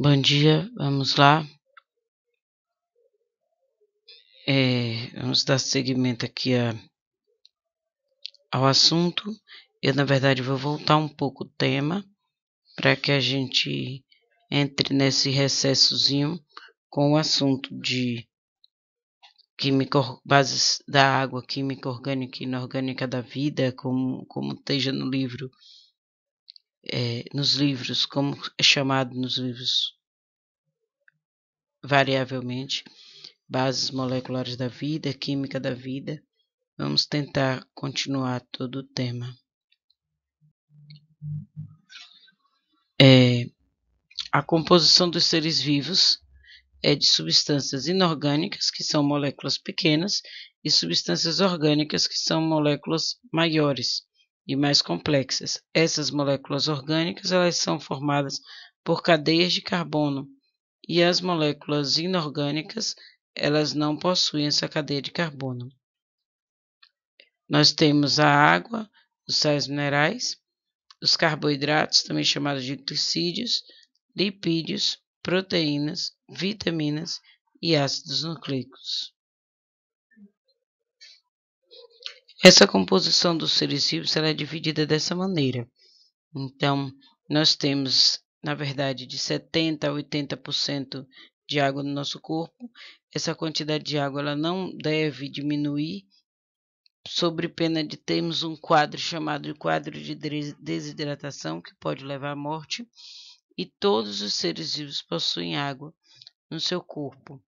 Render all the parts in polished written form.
Bom dia, vamos lá. Vamos dar seguimento aqui ao assunto. Eu, na verdade, vou voltar um pouco o tema para que a gente entre nesse recessozinho com o assunto de bases da água, química orgânica e inorgânica da vida, como esteja no livro, nos livros, como é chamado nos livros variavelmente, bases moleculares da vida, química da vida. Vamos tentar continuar todo o tema. A composição dos seres vivos é de substâncias inorgânicas, que são moléculas pequenas, e substâncias orgânicas, que são moléculas maiores e mais complexas. Essas moléculas orgânicas, elas são formadas por cadeias de carbono, e as moléculas inorgânicas, elas não possuem essa cadeia de carbono. Nós temos a água, os sais minerais, os carboidratos, também chamados de glicídios, lipídios, proteínas, vitaminas e ácidos nucleicos. Essa composição dos seres vivos é dividida dessa maneira. Então, nós temos, na verdade, de 70% a 80% de água no nosso corpo. Essa quantidade de água ela não deve diminuir, sobre pena de termos um quadro chamado de quadro de desidratação, que pode levar à morte, e todos os seres vivos possuem água no seu corpo.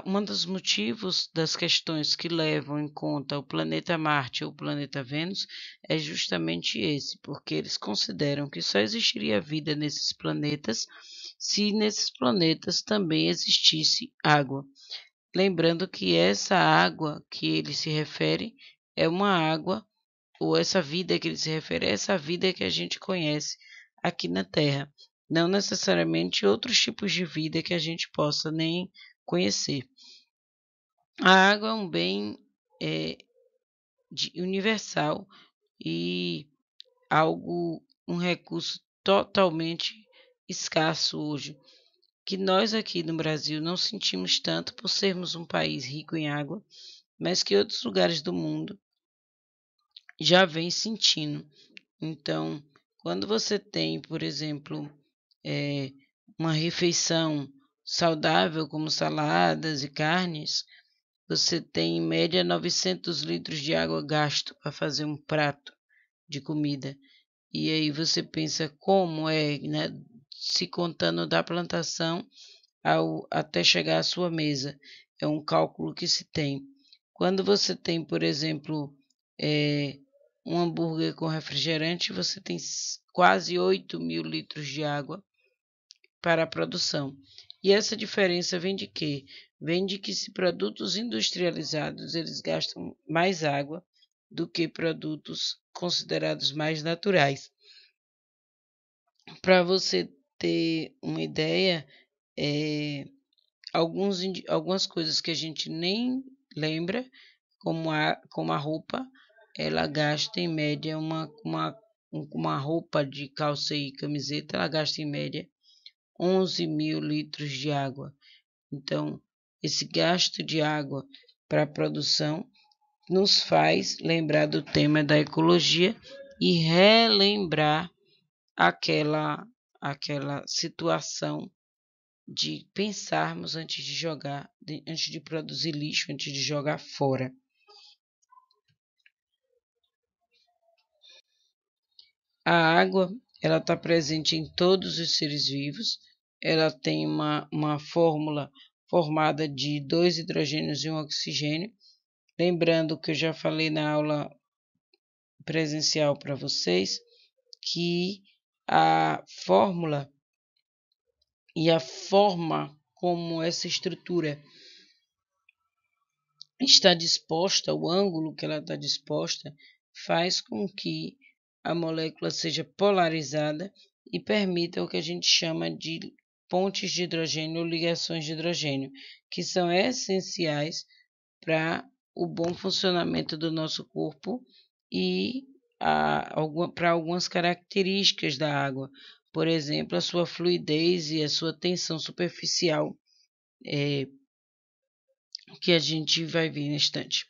Um dos motivos das questões que levam em conta o planeta Marte ou o planeta Vênus é justamente esse, porque eles consideram que só existiria vida nesses planetas se nesses planetas também existisse água. Lembrando que essa água que ele se refere é uma água, ou essa vida que ele se refere é essa vida que a gente conhece aqui na Terra, não necessariamente outros tipos de vida que a gente possa nem conhecer. A água é um bem universal e um recurso totalmente escasso hoje, que nós aqui no Brasil não sentimos tanto por sermos um país rico em água, mas que outros lugares do mundo já vêm sentindo. Então, quando você tem, por exemplo, uma refeição saudável, como saladas e carnes, você tem em média 900 litros de água gasto para fazer um prato de comida. E aí você pensa como né, se contando da plantação até chegar à sua mesa. É um cálculo que se tem. Quando você tem, por exemplo, um hambúrguer com refrigerante, você tem quase 8.000 litros de água para a produção. E essa diferença vem de quê? Vem de que se produtos industrializados eles gastam mais água do que produtos considerados mais naturais. Para você ter uma ideia, algumas coisas que a gente nem lembra, como a roupa, ela gasta em média uma roupa de calça e camiseta, ela gasta em média 11.000 litros de água. Então, esse gasto de água para a produção nos faz lembrar do tema da ecologia e relembrar aquela situação de pensarmos antes de jogar, antes de produzir lixo, antes de jogar fora. A água, ela está presente em todos os seres vivos. Ela tem uma fórmula formada de 2 hidrogênios e um oxigênio. Lembrando que eu já falei na aula presencial para vocês que a fórmula e a forma como essa estrutura está disposta, o ângulo que ela está disposta, faz com que a molécula seja polarizada e permita o que a gente chama de pontes de hidrogênio ou ligações de hidrogênio, que são essenciais para o bom funcionamento do nosso corpo e para algumas características da água, por exemplo, a sua fluidez e a sua tensão superficial, que a gente vai ver no instante.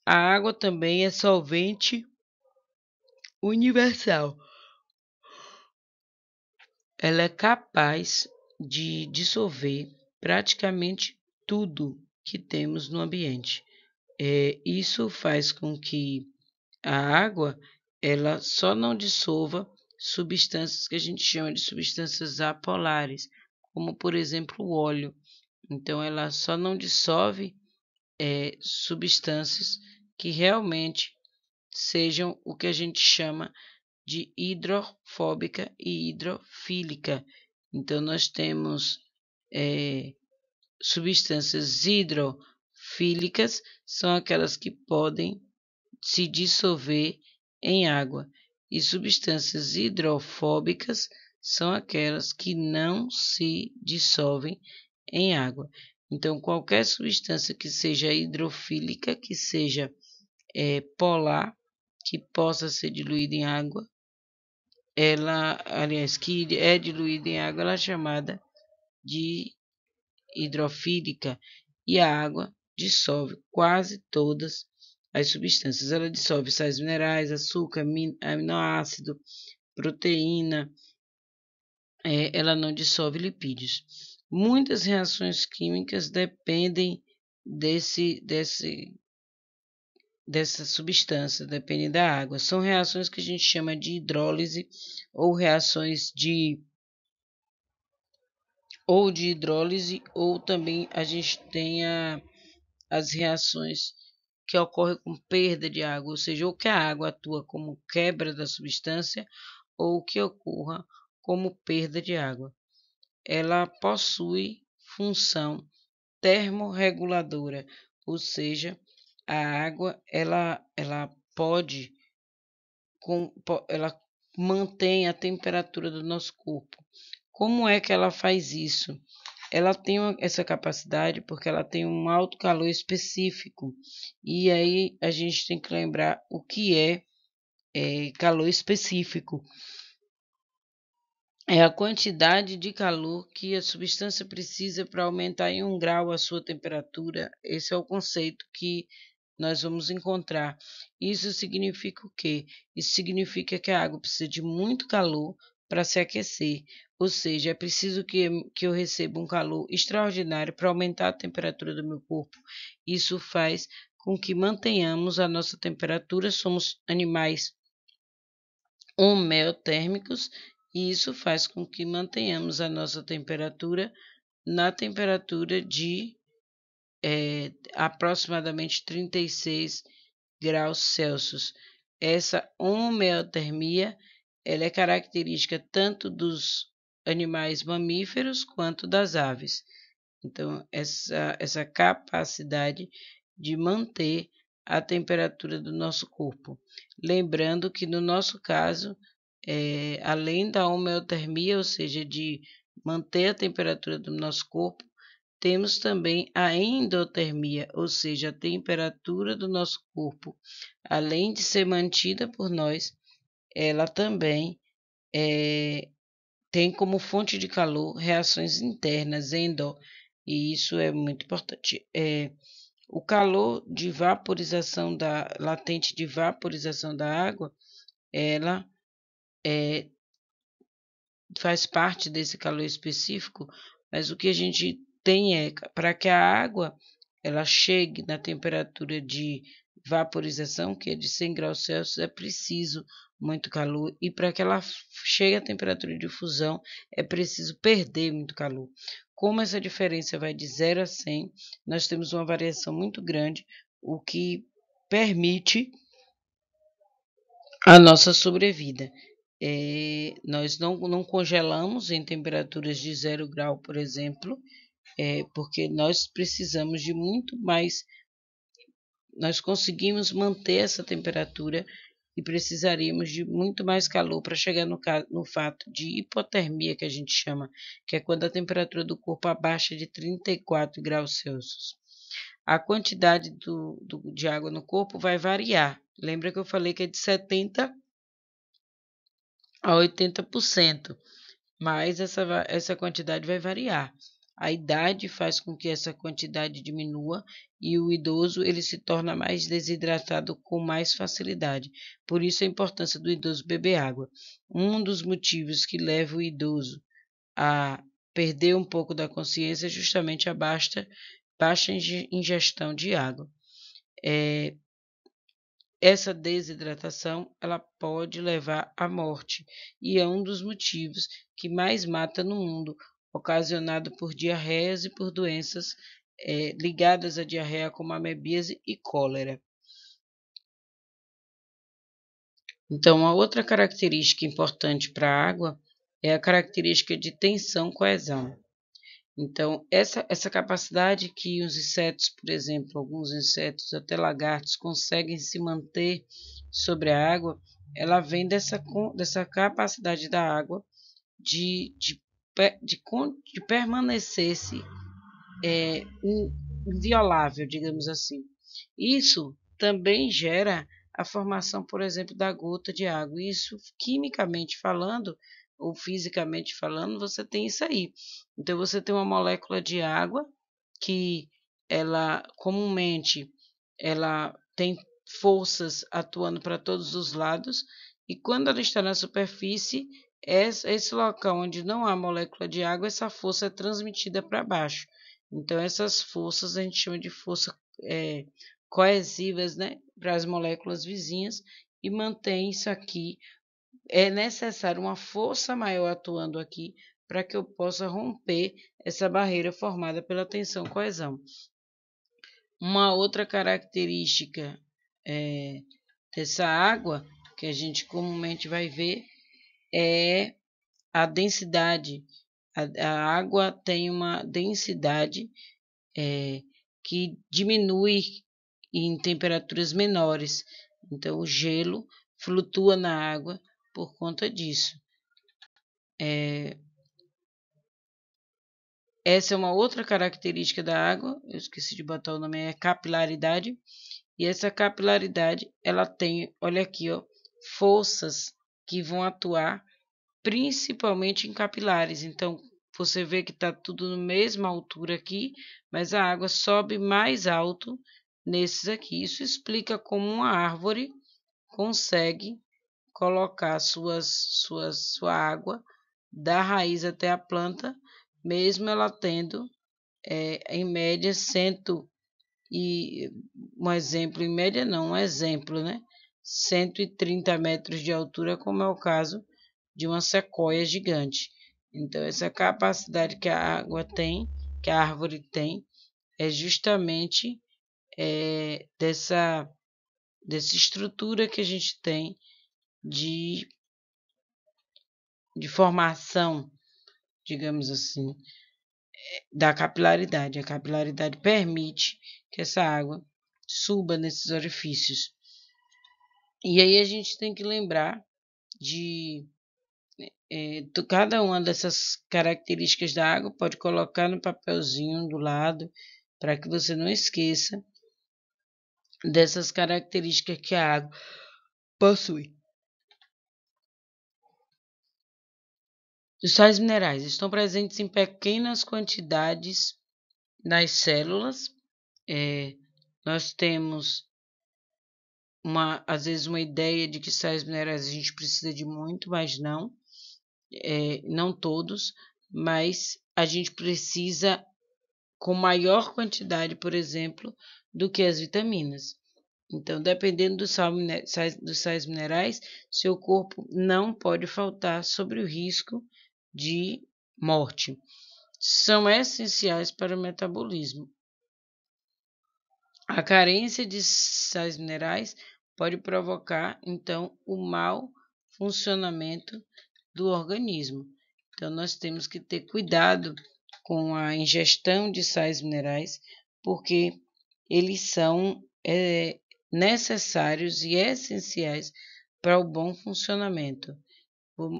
A água também é solvente universal. Ela é capaz de dissolver praticamente tudo que temos no ambiente. Isso faz com que a água ela só não dissolva substâncias que a gente chama de substâncias apolares, como por exemplo o óleo. Então ela só não dissolve substâncias que realmente sejam o que a gente chama de hidrofóbica e hidrofílica. Então nós temos substâncias hidrofílicas, são aquelas que podem se dissolver em água, e substâncias hidrofóbicas são aquelas que não se dissolvem em água. Então, qualquer substância que seja hidrofílica, que seja polar, que possa ser diluída em água, que é diluída em água, ela é chamada de hidrofílica, e a água dissolve quase todas as substâncias. Ela dissolve sais minerais, açúcar, aminoácido, proteína, ela não dissolve lipídios. Muitas reações químicas dependem dessa substância, dependem da água. São reações que a gente chama de hidrólise ou reações de hidrólise, ou também a gente tem as reações que ocorrem com perda de água, ou seja, ou que a água atua como quebra da substância, ou que ocorra como perda de água. Ela possui função termorreguladora, ou seja, a água ela ela mantém a temperatura do nosso corpo. Como é que ela faz isso? Ela tem essa capacidade porque ela tem um alto calor específico. E aí a gente tem que lembrar o que é calor específico. É a quantidade de calor que a substância precisa para aumentar em 1 grau a sua temperatura. Esse é o conceito que nós vamos encontrar. Isso significa o quê? Isso significa que a água precisa de muito calor para se aquecer, ou seja, é preciso que eu receba um calor extraordinário para aumentar a temperatura do meu corpo. Isso faz com que mantenhamos a nossa temperatura. Somos animais homeotérmicos, e isso faz com que mantenhamos a nossa temperatura na temperatura de aproximadamente 36 graus Celsius. Essa homeotermia ela é característica tanto dos animais mamíferos quanto das aves. Então, essa capacidade de manter a temperatura do nosso corpo. Lembrando que no nosso caso, além da homeotermia, ou seja, de manter a temperatura do nosso corpo, temos também a endotermia, ou seja, a temperatura do nosso corpo, além de ser mantida por nós, ela também tem como fonte de calor reações internas, e isso é muito importante. O calor de vaporização latente de vaporização da água, ela faz parte desse calor específico, mas o que a gente tem para que a água ela chegue na temperatura de vaporização, que é de 100 graus Celsius, é preciso muito calor, e para que ela chegue à temperatura de fusão, é preciso perder muito calor. Como essa diferença vai de 0 a 100, nós temos uma variação muito grande, o que permite a nossa sobrevida. Nós não congelamos em temperaturas de 0 grau, por exemplo, porque nós precisamos de muito mais, nós conseguimos manter essa temperatura e precisaríamos de muito mais calor para chegar no fato de hipotermia, que a gente chama, que é quando a temperatura do corpo abaixa de 34 graus Celsius. a quantidade de água no corpo vai variar. Lembra que eu falei que é de 70% a 80%, mas essa quantidade vai variar. A idade faz com que essa quantidade diminua e o idoso ele se torna mais desidratado com mais facilidade. Por isso a importância do idoso beber água. Um dos motivos que leva o idoso a perder um pouco da consciência é justamente a baixa ingestão de água. Essa desidratação ela pode levar à morte e é um dos motivos que mais mata no mundo, ocasionado por diarreias e por doenças ligadas à diarreia, como amebíase e cólera. Então, a outra característica importante para a água é a característica de tensão-coesão. Então, essa capacidade que os insetos, por exemplo, alguns insetos, até lagartos, conseguem se manter sobre a água, ela vem dessa capacidade da água de permanecer-se inviolável, digamos assim. Isso também gera a formação, por exemplo, da gota de água. Isso, quimicamente falando, ou fisicamente falando, você tem isso aí. Então, você tem uma molécula de água que ela, comumente, ela tem forças atuando para todos os lados, e quando ela está na superfície, esse local onde não há molécula de água, essa força é transmitida para baixo. Então, essas forças a gente chama de força coesivas, né, para as moléculas vizinhas, e mantém isso aqui. É necessário uma força maior atuando aqui para que eu possa romper essa barreira formada pela tensão-coesão. Uma outra característica dessa água que a gente comumente vai ver é a densidade. A água tem uma densidade que diminui em temperaturas menores. Então, o gelo flutua na água por conta disso. Essa é uma outra característica da água, eu esqueci de botar o nome, é capilaridade. E essa capilaridade, ela tem, olha aqui, ó, forças que vão atuar principalmente em capilares. Então, você vê que está tudo na mesma altura aqui, mas a água sobe mais alto nesses aqui. Isso explica como uma árvore consegue colocar sua água da raiz até a planta, mesmo ela tendo, em média, um exemplo, em média não, um exemplo, né? 130 metros de altura, como é o caso de uma sequoia gigante. Então, essa capacidade que a água tem, que a árvore tem, é justamente dessa estrutura que a gente tem de formação, digamos assim, da capilaridade. A capilaridade permite que essa água suba nesses orifícios. E aí a gente tem que lembrar de cada uma dessas características da água, pode colocar no papelzinho do lado, para que você não esqueça dessas características que a água possui. Os sais minerais estão presentes em pequenas quantidades nas células. Nós temos às vezes uma ideia de que sais minerais a gente precisa de muito, mas não. Não todos, mas a gente precisa com maior quantidade, por exemplo, do que as vitaminas. Então, dependendo dos sais minerais, seu corpo não pode faltar sobre o risco de morte. São essenciais para o metabolismo. A carência de sais minerais pode provocar, então, o mau funcionamento do organismo. Então, nós temos que ter cuidado com a ingestão de sais minerais, porque eles são necessários e essenciais para o bom funcionamento.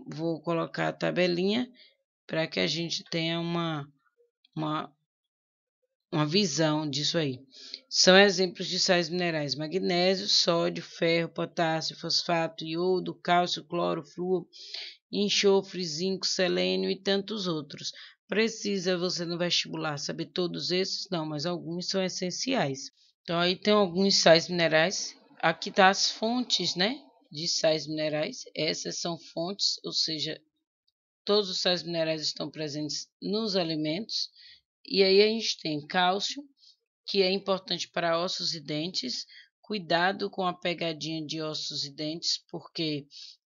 Vou colocar a tabelinha para que a gente tenha uma uma visão disso aí. São exemplos de sais minerais: magnésio, sódio, ferro, potássio, fosfato, iodo, cálcio, cloro, flúor, enxofre, zinco, selênio e tantos outros. Precisa você no vestibular saber todos esses? Não, mas alguns são essenciais. Então aí tem alguns sais minerais. Aqui tá as fontes, né, de sais minerais. Essas são fontes, ou seja, todos os sais minerais estão presentes nos alimentos. E aí a gente tem cálcio, que é importante para ossos e dentes. Cuidado com a pegadinha de ossos e dentes, porque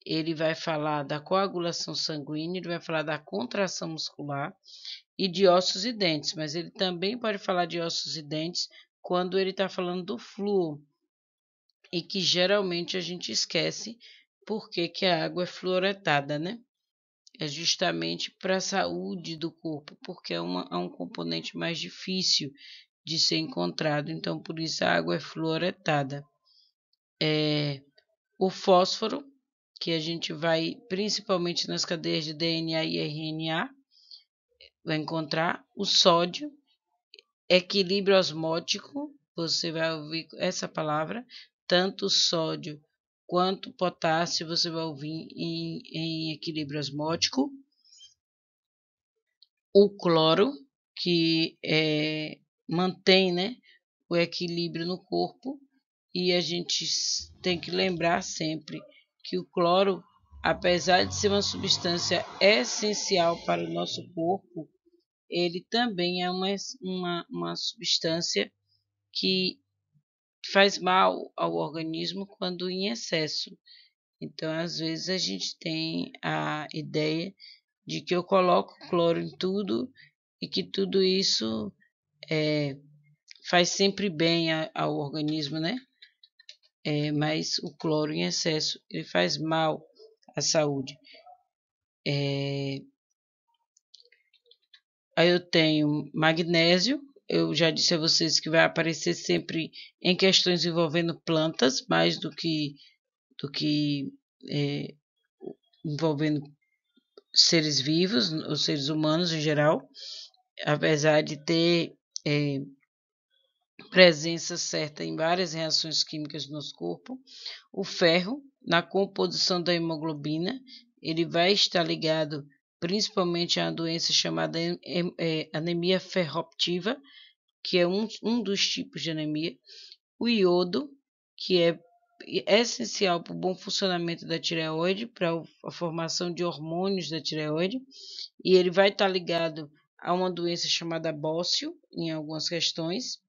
ele vai falar da coagulação sanguínea, ele vai falar da contração muscular e de ossos e dentes, mas ele também pode falar de ossos e dentes quando ele está falando do flúor, e que geralmente a gente esquece porque que a água é fluoretada, né? É justamente para a saúde do corpo, porque é um componente mais difícil de ser encontrado, então por isso a água é fluoretada. O fósforo, que a gente vai principalmente nas cadeias de DNA e RNA, vai encontrar o sódio, equilíbrio osmótico, você vai ouvir essa palavra, tanto sódio quanto potássio você vai ouvir em equilíbrio osmótico. O cloro, que mantém, né, o equilíbrio no corpo, e a gente tem que lembrar sempre que o cloro, apesar de ser uma substância essencial para o nosso corpo, ele também é uma substância que faz mal ao organismo quando em excesso. Então, às vezes, a gente tem a ideia de que eu coloco cloro em tudo e que tudo isso faz sempre bem ao organismo, né? Mas o cloro em excesso ele faz mal à saúde. Aí eu tenho magnésio, eu já disse a vocês que vai aparecer sempre em questões envolvendo plantas, mais do que envolvendo seres vivos, os seres humanos em geral, apesar de ter presença certa em várias reações químicas no nosso corpo. O ferro, na composição da hemoglobina, ele vai estar ligado principalmente a uma doença chamada anemia ferroptiva, que é um dos tipos de anemia. O iodo, que é essencial para o bom funcionamento da tireoide, para a formação de hormônios da tireoide, e ele vai estar ligado a uma doença chamada bócio, em algumas questões.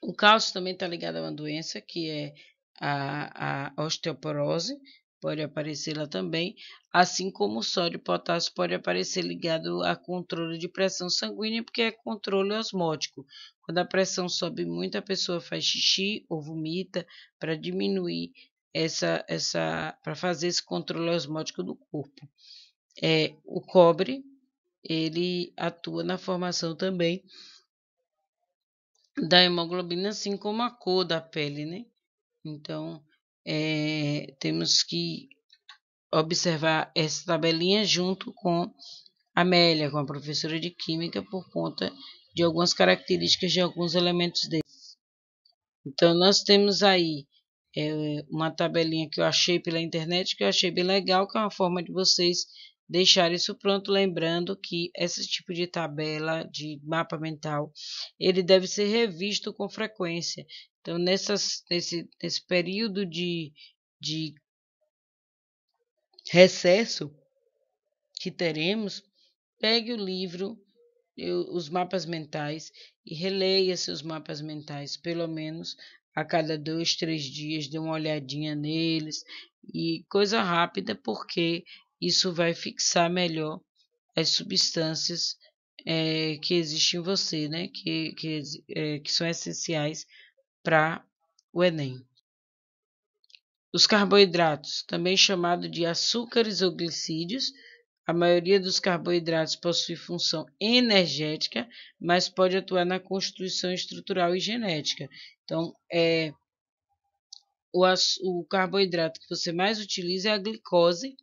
O cálcio também está ligado a uma doença, que é a osteoporose, pode aparecer lá também, assim como o sódio e potássio pode aparecer ligado a controle de pressão sanguínea, porque é controle osmótico. Quando a pressão sobe muito, a pessoa faz xixi ou vomita para diminuir para fazer esse controle osmótico do corpo. O cobre, ele atua na formação também da hemoglobina, assim como a cor da pele, né? Então, temos que observar essa tabelinha junto com a Amélia, com a professora de Química, por conta de algumas características de alguns elementos desses. Então, nós temos aí uma tabelinha que eu achei pela internet, que eu achei bem legal, que é uma forma de vocês deixar isso pronto, lembrando que esse tipo de tabela de mapa mental, ele deve ser revisto com frequência. Então, nesse período de recesso que teremos, pegue o livro, os mapas mentais, e releia seus mapas mentais, pelo menos a cada 2, 3 dias, dê uma olhadinha neles, e coisa rápida, porque isso vai fixar melhor as substâncias que existem em você, né? Que são essenciais para o Enem. Os carboidratos, também chamado de açúcares ou glicídios, a maioria dos carboidratos possui função energética, mas pode atuar na constituição estrutural e genética. Então, o carboidrato que você mais utiliza é a glicose,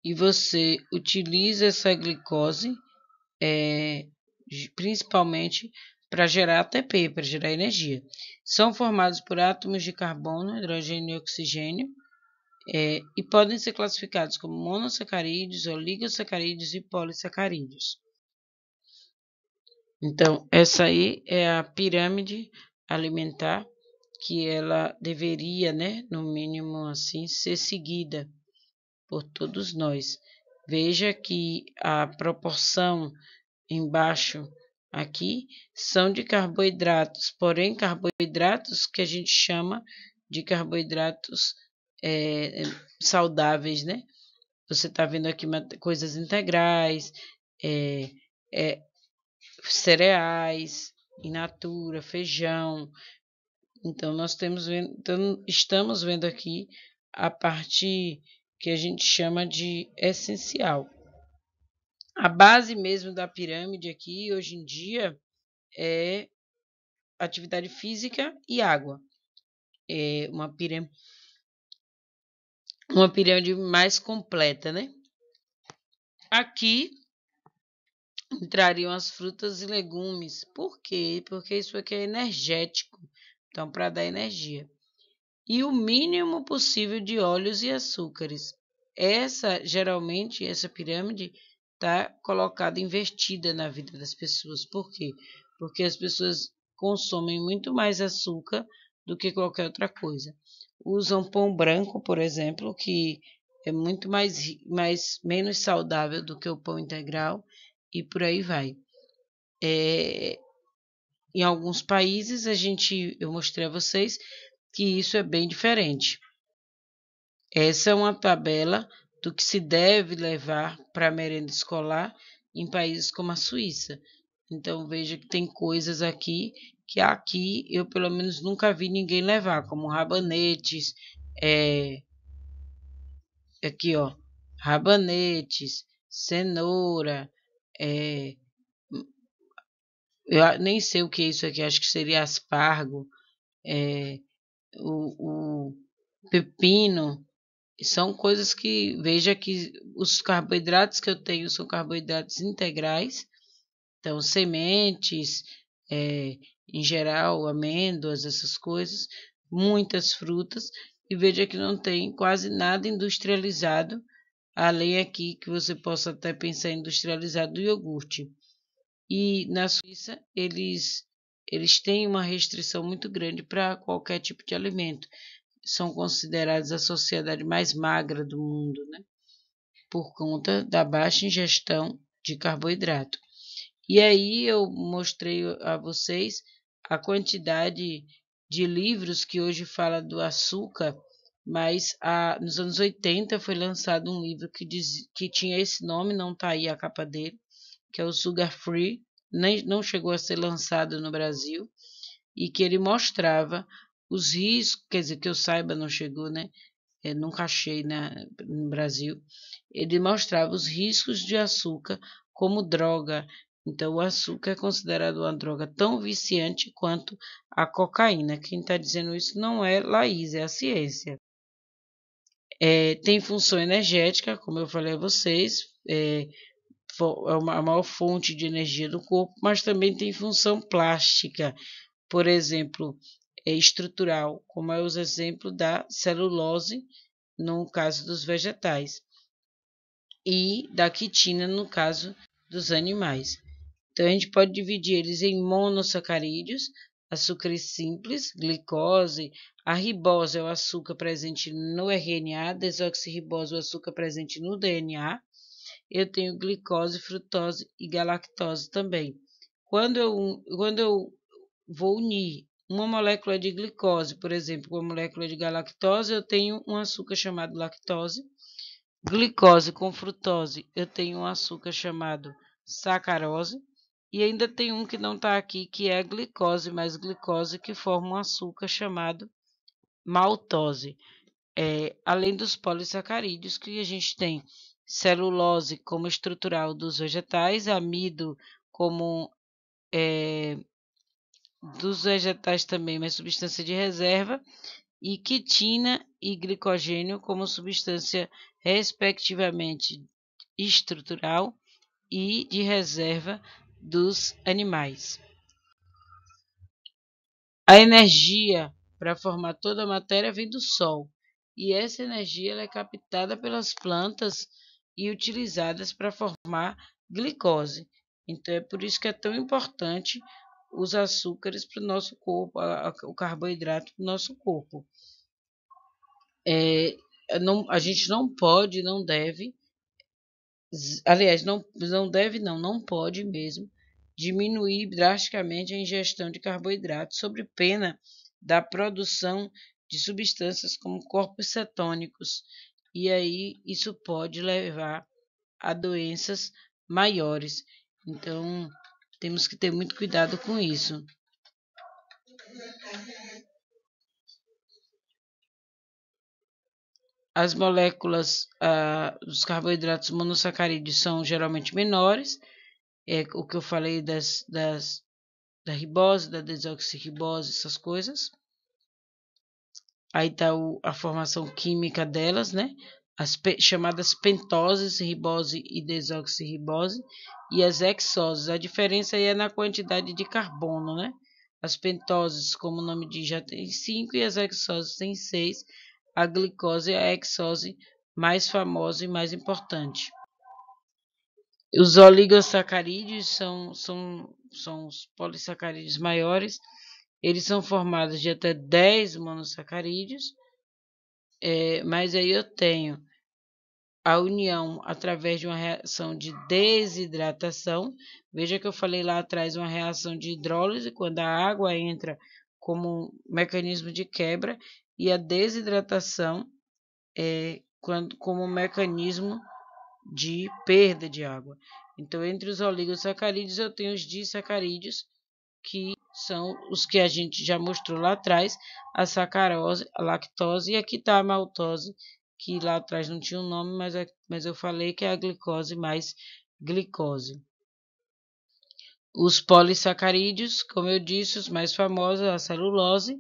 e você utiliza essa glicose principalmente para gerar ATP, para gerar energia. São formados por átomos de carbono, hidrogênio e oxigênio, e podem ser classificados como monossacarídeos, oligosacarídeos e polissacarídeos. Então, essa aí é a pirâmide alimentar que ela deveria, né, no mínimo assim, ser seguida por todos nós. Veja que a proporção embaixo aqui são de carboidratos, porém carboidratos que a gente chama de carboidratos saudáveis, né? Você está vendo aqui coisas integrais, cereais, in natura, feijão. Então estamos vendo aqui a parte que a gente chama de essencial. A base mesmo da pirâmide aqui, hoje em dia, é atividade física e água. É uma pirâmide mais completa, né? Aqui entrariam as frutas e legumes. Por quê? Porque isso aqui é energético. Então, para dar energia. E o mínimo possível de óleos e açúcares. Geralmente, essa pirâmide está colocada, invertida na vida das pessoas. Por quê? Porque as pessoas consomem muito mais açúcar do que qualquer outra coisa. Usam pão branco, por exemplo, que é muito menos saudável do que o pão integral, e por aí vai. Em alguns países, eu mostrei a vocês que isso é bem diferente. Essa é uma tabela do que se deve levar para a merenda escolar em países como a Suíça. Então veja que tem coisas aqui que eu pelo menos nunca vi ninguém levar, como rabanetes, aqui ó, rabanetes, cenoura, eu nem sei o que é isso aqui, acho que seria aspargo, o pepino. São coisas que, veja que os carboidratos que eu tenho são carboidratos integrais, então sementes, em geral, amêndoas, essas coisas, muitas frutas, e veja que não tem quase nada industrializado, além aqui que você possa até pensar em industrializado do iogurte. E na Suíça, eles têm uma restrição muito grande para qualquer tipo de alimento. São considerados a sociedade mais magra do mundo, né? Por conta da baixa ingestão de carboidrato. E aí eu mostrei a vocês a quantidade de livros que hoje fala do açúcar, mas nos anos 80 foi lançado um livro que tinha esse nome, não está aí a capa dele, que é o Sugar Free, não chegou a ser lançado no Brasil, e que ele mostrava os riscos, quer dizer, que eu saiba, não chegou, né? Eu nunca achei no Brasil. Ele mostrava os riscos de açúcar como droga. Então, o açúcar é considerado uma droga tão viciante quanto a cocaína. Quem está dizendo isso não é Laís, é a ciência. Tem função energética, como eu falei a vocês, é a maior fonte de energia do corpo, mas também tem função plástica, por exemplo, estrutural, como é os exemplos da celulose, no caso dos vegetais, e da quitina, no caso dos animais. Então, a gente pode dividir eles em monossacarídeos, açúcares simples, glicose, a ribose é o açúcar presente no RNA, desoxirribose é o açúcar presente no DNA. Eu tenho glicose, frutose e galactose também. Quando eu vou unir uma molécula de glicose, por exemplo, com uma molécula de galactose, eu tenho um açúcar chamado lactose. Glicose com frutose, eu tenho um açúcar chamado sacarose. E ainda tem um que não está aqui, que é a glicose, mais glicose, que forma um açúcar chamado maltose. Além dos polissacarídeos, que a gente tem celulose como estrutural dos vegetais, amido como dos vegetais também, mas substância de reserva, e quitina e glicogênio como substância respectivamente estrutural e de reserva dos animais. A energia para formar toda a matéria vem do Sol, e essa energia ela é captada pelas plantas e utilizadas para formar glicose. Então é por isso que é tão importante os açúcares para o nosso corpo, o carboidrato para o nosso corpo. A gente não pode, não deve, aliás, não pode mesmo diminuir drasticamente a ingestão de carboidratos, sob pena da produção de substâncias como corpos cetônicos, e aí isso pode levar a doenças maiores. Então, temos que ter muito cuidado com isso. As moléculas dos carboidratos monossacarídeos são geralmente menores, o que eu falei da ribose, da desoxirribose, essas coisas. Aí está a formação química delas, né? As chamadas pentoses, ribose e desoxirribose, e as hexoses. A diferença aí é na quantidade de carbono, né? As pentoses, como o nome diz, já tem 5 e as hexoses têm 6. A glicose é a hexose mais famosa e mais importante. Os oligosacarídeos são os polissacarídeos maiores. Eles são formados de até 10 monossacarídeos, mas aí eu tenho a união através de uma reação de desidratação. Veja que eu falei lá atrás uma reação de hidrólise, quando a água entra como um mecanismo de quebra, e a desidratação como um mecanismo de perda de água. Então, entre os oligosacarídeos, eu tenho os disacarídeos, que são os que a gente já mostrou lá atrás, a sacarose, a lactose, e aqui está a maltose, que lá atrás não tinha um nome, mas eu falei que é a glicose mais glicose. Os polissacarídeos, como eu disse, os mais famosos, a celulose,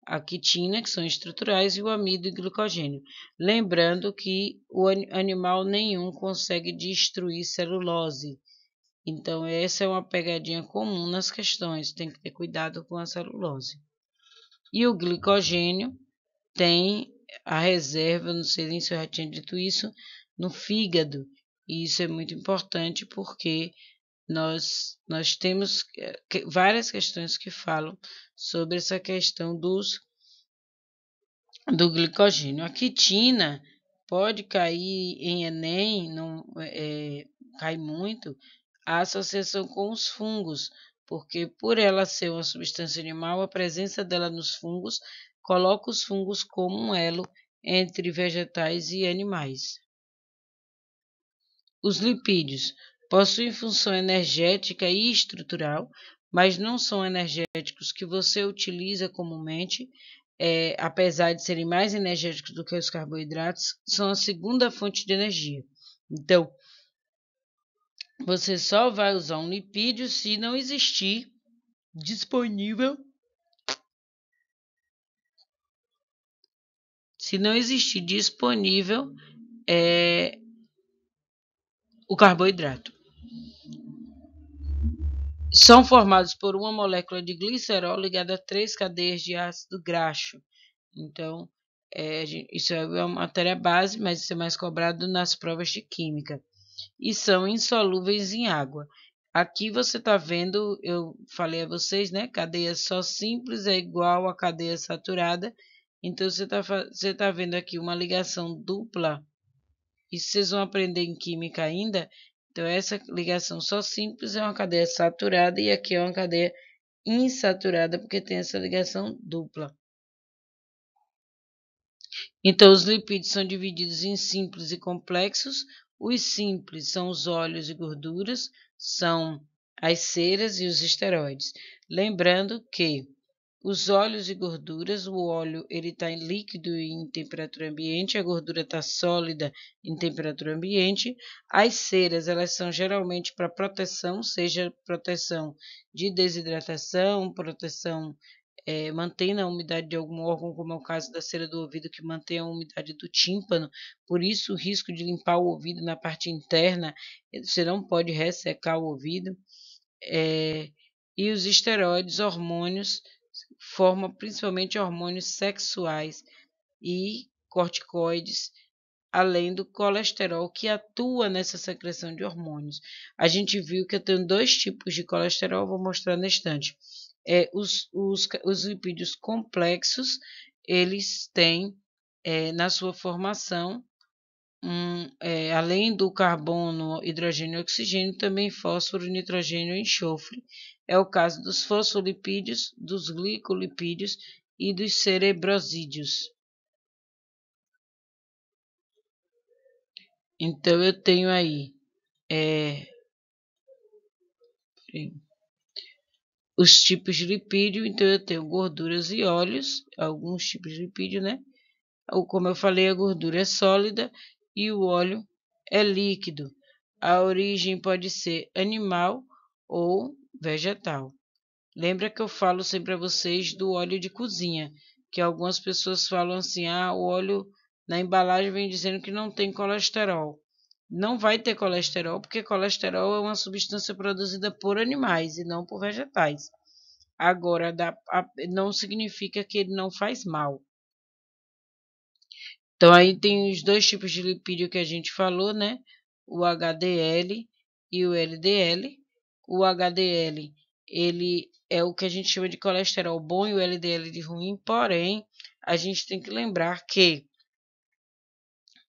a quitina, que são estruturais, e o amido e glicogênio. Lembrando que o animal nenhum consegue destruir celulose. Então, essa é uma pegadinha comum nas questões, tem que ter cuidado com a celulose. E o glicogênio tem a reserva, não sei nem se eu já tinha dito isso, no fígado. E isso é muito importante porque nós temos várias questões que falam sobre essa questão do glicogênio. A quitina pode cair em Enem, não cai muito, a associação com os fungos, porque por ela ser uma substância animal, a presença dela nos fungos coloca os fungos como um elo entre vegetais e animais. Os lipídios possuem função energética e estrutural, mas não são energéticos que você utiliza comumente, apesar de serem mais energéticos do que os carboidratos, são a segunda fonte de energia. Então, você só vai usar um lipídio se não existir disponível, o carboidrato. São formados por uma molécula de glicerol ligada a 3 cadeias de ácido graxo. Então, isso é uma matéria base, mas isso é mais cobrado nas provas de química. E são insolúveis em água. Aqui você está vendo, eu falei a vocês, né? Cadeia só simples é igual a cadeia saturada. Então, você tá vendo aqui uma ligação dupla. Isso vocês vão aprender em química ainda. Então, essa ligação só simples é uma cadeia saturada e aqui é uma cadeia insaturada, porque tem essa ligação dupla. Então, os lipídios são divididos em simples e complexos. Os simples são os óleos e gorduras, são as ceras e os esteroides. Lembrando que os óleos e gorduras, o óleo ele está em líquido e em temperatura ambiente, a gordura está sólida em temperatura ambiente. As ceras, elas são geralmente para proteção, seja proteção de desidratação, proteção mantém a umidade de algum órgão, como é o caso da cera do ouvido, que mantém a umidade do tímpano. Por isso, o risco de limpar o ouvido na parte interna, você não pode ressecar o ouvido. E os esteroides, hormônios, formam principalmente hormônios sexuais e corticoides, além do colesterol que atua nessa secreção de hormônios. A gente viu que eu tenho 2 tipos de colesterol, vou mostrar na estante. Os lipídios complexos, eles têm na sua formação, além do carbono, hidrogênio e oxigênio, também fósforo, nitrogênio e enxofre. É o caso dos fosfolipídios, dos glicolipídios e dos cerebrosídeos. Então, eu tenho aí os tipos de lipídio. Então, eu tenho gorduras e óleos, alguns tipos de lipídio, né? Como eu falei, a gordura é sólida e o óleo é líquido. A origem pode ser animal ou vegetal. Lembra que eu falo sempre a vocês do óleo de cozinha, que algumas pessoas falam assim, o óleo na embalagem vem dizendo que não tem colesterol. Não vai ter colesterol, porque colesterol é uma substância produzida por animais e não por vegetais. Agora, não significa que ele não faz mal. Então, aí tem os 2 tipos de lipídio que a gente falou, né? O HDL e o LDL. O HDL, ele é o que a gente chama de colesterol bom e o LDL de ruim, porém, a gente tem que lembrar que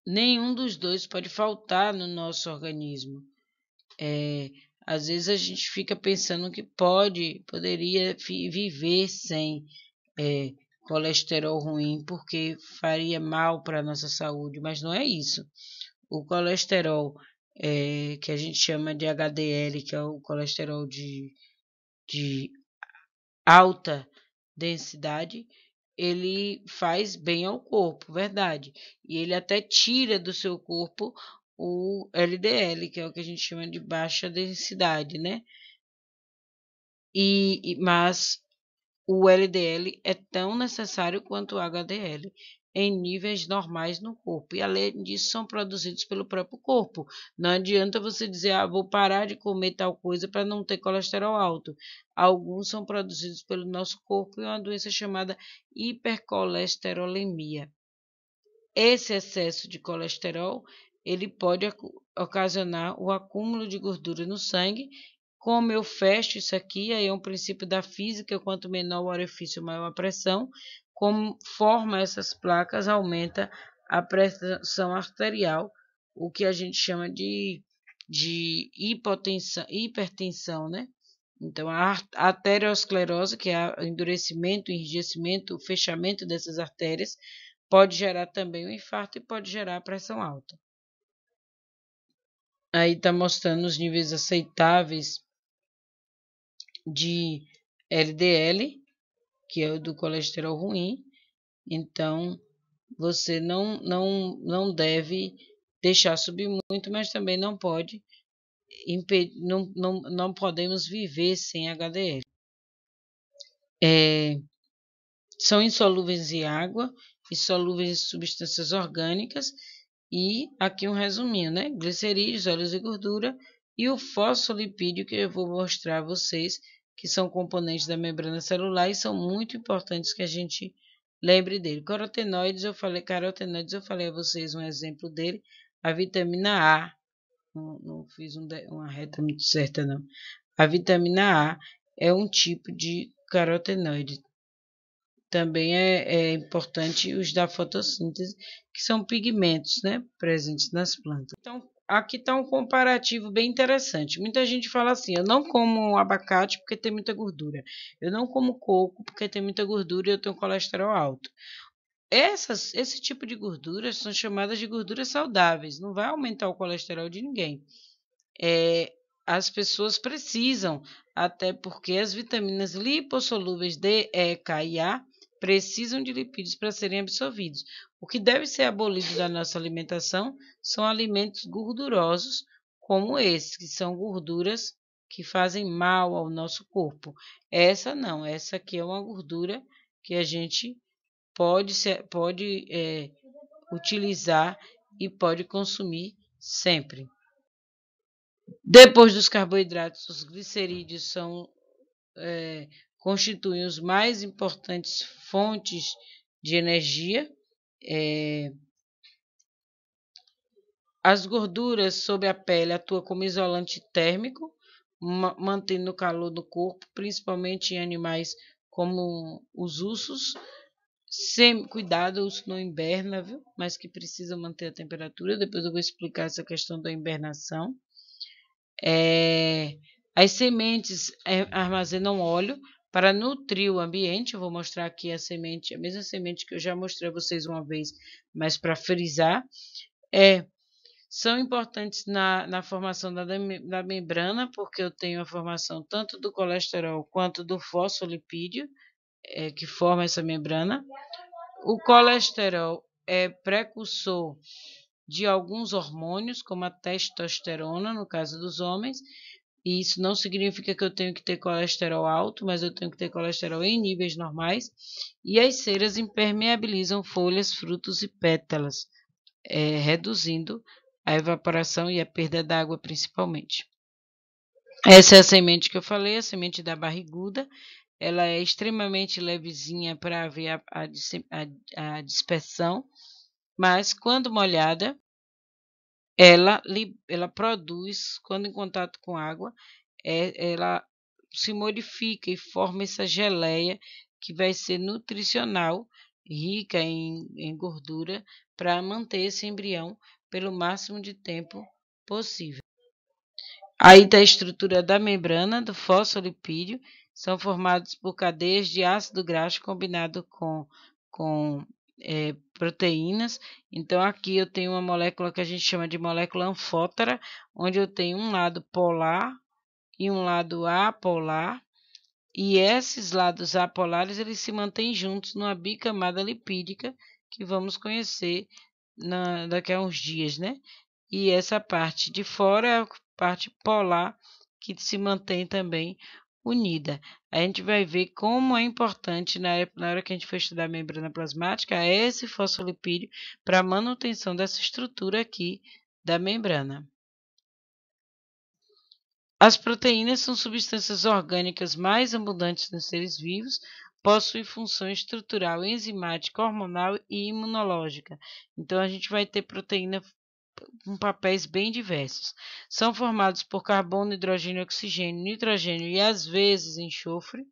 nenhum dos dois pode faltar no nosso organismo. Às vezes a gente fica pensando que poderia viver sem colesterol ruim, porque faria mal para a nossa saúde, mas não é isso. O colesterol que a gente chama de HDL, que é o colesterol de alta densidade, ele faz bem ao corpo, verdade. E ele até tira do seu corpo o LDL, que é o que a gente chama de baixa densidade, né? Mas o LDL é tão necessário quanto o HDL em níveis normais no corpo. E além disso, são produzidos pelo próprio corpo. Não adianta você dizer, vou parar de comer tal coisa para não ter colesterol alto. Alguns são produzidos pelo nosso corpo e é uma doença chamada hipercolesterolemia. Esse excesso de colesterol, ele pode ocasionar o acúmulo de gordura no sangue. Como eu fecho isso aqui, aí é um princípio da física, quanto menor o orifício, maior a pressão. Como forma essas placas, aumenta a pressão arterial, o que a gente chama de hipertensão, né? Então, a arteriosclerose, que é o endurecimento, o enrijecimento, o fechamento dessas artérias, pode gerar também um infarto e pode gerar pressão alta. Aí está mostrando os níveis aceitáveis de LDL, que é o do colesterol ruim. Então, você não deve deixar subir muito, mas também não pode impedir, não podemos viver sem HDL. São insolúveis em água e solúveis em substâncias orgânicas. E aqui um resuminho, né? Glicerídeos, óleos e gordura e o fosfolipídio, que eu vou mostrar a vocês, que são componentes da membrana celular e são muito importantes que a gente lembre dele. Carotenoides, eu falei a vocês um exemplo dele. A vitamina A, não fiz uma reta muito certa, não. A vitamina A é um tipo de carotenoide. Também é importante os da fotossíntese, que são pigmentos, né, presentes nas plantas. Então, aqui está um comparativo bem interessante. Muita gente fala assim, eu não como abacate porque tem muita gordura. Eu não como coco porque tem muita gordura e eu tenho colesterol alto. Esse tipo de gorduras são chamadas de gorduras saudáveis. Não vai aumentar o colesterol de ninguém. As pessoas precisam, até porque as vitaminas lipossolúveis D, E, K e A precisam de lipídios para serem absorvidos. O que deve ser abolido da nossa alimentação são alimentos gordurosos, como esses, que são gorduras que fazem mal ao nosso corpo. Essa não, essa aqui é uma gordura que a gente pode utilizar e pode consumir sempre. Depois dos carboidratos, os glicerídeos constituem os mais importantes fontes de energia. As gorduras sobre a pele atuam como isolante térmico, mantendo o calor do corpo, principalmente em animais como os ursos. Cuidado, o urso não inverna, viu? Mas que precisa manter a temperatura. Depois eu vou explicar essa questão da hibernação. As sementes armazenam óleo para nutrir o ambiente. Eu vou mostrar aqui a semente, a mesma semente que eu já mostrei a vocês uma vez, mas para frisar. São importantes na formação da membrana, porque eu tenho a formação tanto do colesterol quanto do fosfolipídio, que forma essa membrana. O colesterol é precursor de alguns hormônios, como a testosterona, no caso dos homens, e isso não significa que eu tenho que ter colesterol alto, mas eu tenho que ter colesterol em níveis normais. E as ceras impermeabilizam folhas, frutos e pétalas, reduzindo a evaporação e a perda d'água principalmente. Essa é a semente que eu falei, a semente da barriguda. Ela é extremamente levezinha para haver a dispersão, mas quando molhada, ela produz, quando em contato com água, ela se modifica e forma essa geleia que vai ser nutricional, rica em gordura, para manter esse embrião pelo máximo de tempo possível. Aí está a estrutura da membrana do fosfolipídio, são formados por cadeias de ácido graxo combinado com proteínas. Então aqui eu tenho uma molécula que a gente chama de molécula anfótera, onde eu tenho um lado polar e um lado apolar, e esses lados apolares eles se mantêm juntos numa bicamada lipídica que vamos conhecer daqui a uns dias, né? E essa parte de fora é a parte polar que se mantém também unida. A gente vai ver como é importante na hora que a gente for estudar a membrana plasmática esse fosfolipídio para a manutenção dessa estrutura aqui da membrana. As proteínas são substâncias orgânicas mais abundantes nos seres vivos, possuem função estrutural, enzimática, hormonal e imunológica. Então a gente vai ter proteína com papéis bem diversos. São formados por carbono, hidrogênio, oxigênio, nitrogênio e às vezes enxofre,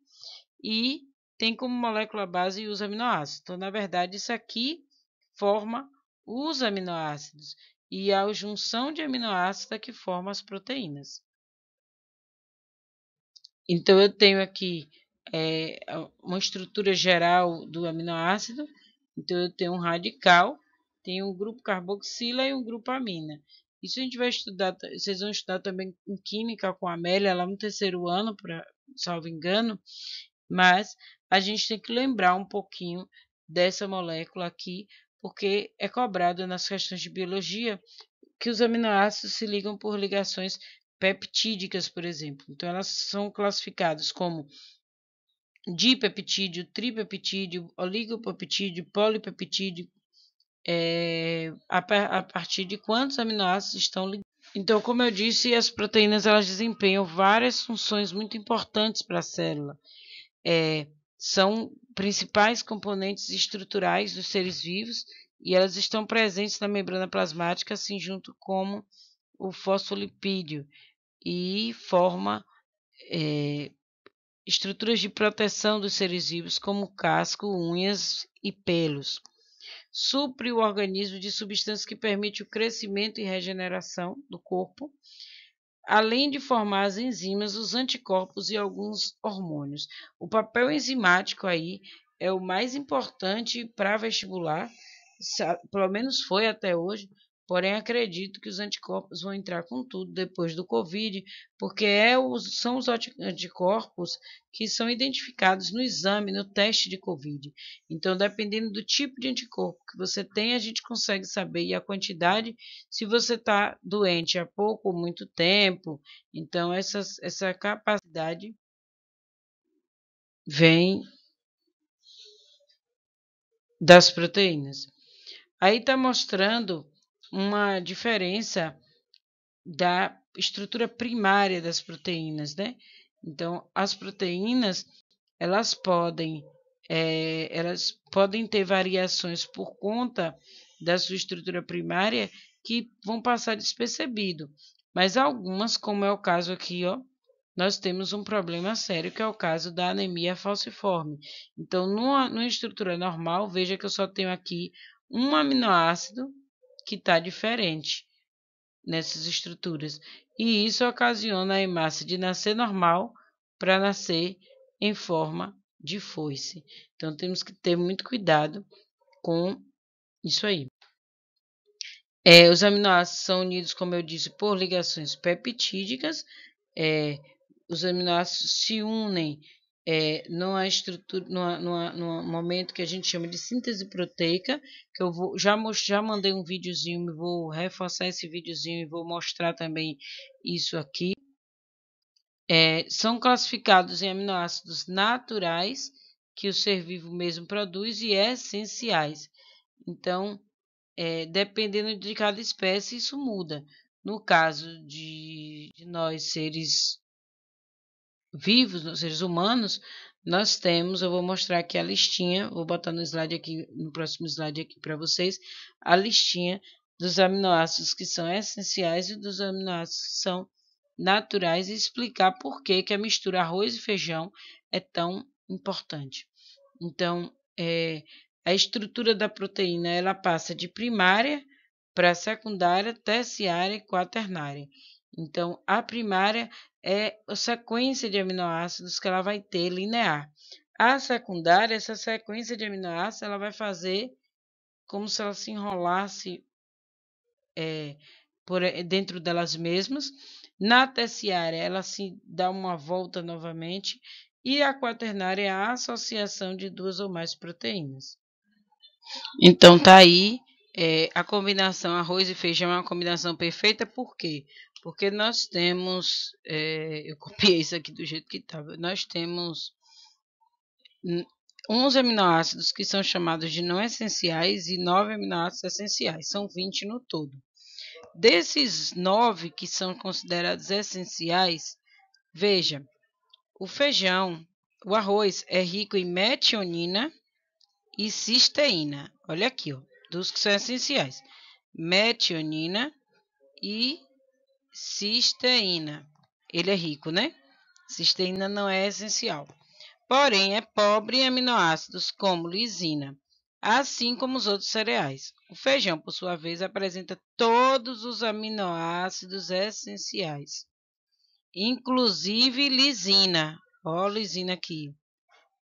e tem como molécula base os aminoácidos. Então, na verdade, isso aqui forma os aminoácidos, e a junção de aminoácidos é que forma as proteínas. Então, eu tenho aqui uma estrutura geral do aminoácido. Então, eu tenho um radical, tenho um grupo carboxila e um grupo amina. Isso a gente vai estudar, vocês vão estudar também em química com a Amélia, lá no terceiro ano, salvo engano, mas a gente tem que lembrar um pouquinho dessa molécula aqui, porque é cobrado nas questões de biologia que os aminoácidos se ligam por ligações peptídicas, por exemplo. Então, elas são classificadas como dipeptídeo, tripeptídeo, oligopeptídeo, polipeptídeo, a partir de quantos aminoácidos estão ligados. Então, como eu disse, as proteínas elas desempenham várias funções muito importantes para a célula. São principais componentes estruturais dos seres vivos e elas estão presentes na membrana plasmática, assim junto como o fosfolipídio, e forma estruturas de proteção dos seres vivos, como casco, unhas e pelos. Supre o organismo de substâncias que permitem o crescimento e regeneração do corpo, além de formar as enzimas, os anticorpos e alguns hormônios. O papel enzimático aí é o mais importante para vestibular, pelo menos foi até hoje, porém acredito que os anticorpos vão entrar com tudo depois do Covid, porque são os anticorpos que são identificados no exame, no teste de Covid. Então, dependendo do tipo de anticorpo que você tem, a gente consegue saber, e a quantidade, se você está doente há pouco ou muito tempo. Então, essa capacidade vem das proteínas. Aí está mostrando uma diferença da estrutura primária das proteínas, né? Então, as proteínas, elas podem ter variações por conta da sua estrutura primária que vão passar despercebido. Mas algumas, como é o caso aqui, ó, nós temos um problema sério, que é o caso da anemia falciforme. Então, numa estrutura normal, veja que eu só tenho aqui um aminoácido que está diferente nessas estruturas. E isso ocasiona a hemácia de nascer normal para nascer em forma de foice. Então, temos que ter muito cuidado com isso aí. Os aminoácidos são unidos, como eu disse, por ligações peptídicas. Os aminoácidos se unem numa estrutura, num momento que a gente chama de síntese proteica, que eu já mandei um videozinho, vou reforçar esse videozinho e vou mostrar também isso aqui. São classificados em aminoácidos naturais, que o ser vivo mesmo produz, e essenciais. Então, dependendo de cada espécie, isso muda. No caso de nós, seres vivos, nos seres humanos, nós temos, eu vou mostrar aqui a listinha, vou botar no slide aqui, no próximo slide aqui para vocês, a listinha dos aminoácidos que são essenciais e dos aminoácidos que são naturais e explicar por que a mistura arroz e feijão é tão importante. Então, a estrutura da proteína, ela passa de primária para secundária, terciária e quaternária. Então, a primária é a sequência de aminoácidos que ela vai ter linear. A secundária, essa sequência de aminoácidos, ela vai fazer como se ela se enrolasse dentro delas mesmas. Na terciária, ela se dá uma volta novamente. E a quaternária é a associação de duas ou mais proteínas. Então, tá aí. A combinação arroz e feijão é uma combinação perfeita, por quê? Porque nós temos, eu copiei isso aqui do jeito que estava, nós temos 11 aminoácidos que são chamados de não essenciais e 9 aminoácidos essenciais, são 20 no todo. Desses 9 que são considerados essenciais, veja, o feijão, o arroz é rico em metionina e cisteína. Olha aqui, ó, dos que são essenciais: metionina e cisteína. Ele é rico, né? Cisteína não é essencial. Porém, é pobre em aminoácidos como lisina, assim como os outros cereais. O feijão, por sua vez, apresenta todos os aminoácidos essenciais, inclusive lisina. Ó, lisina aqui.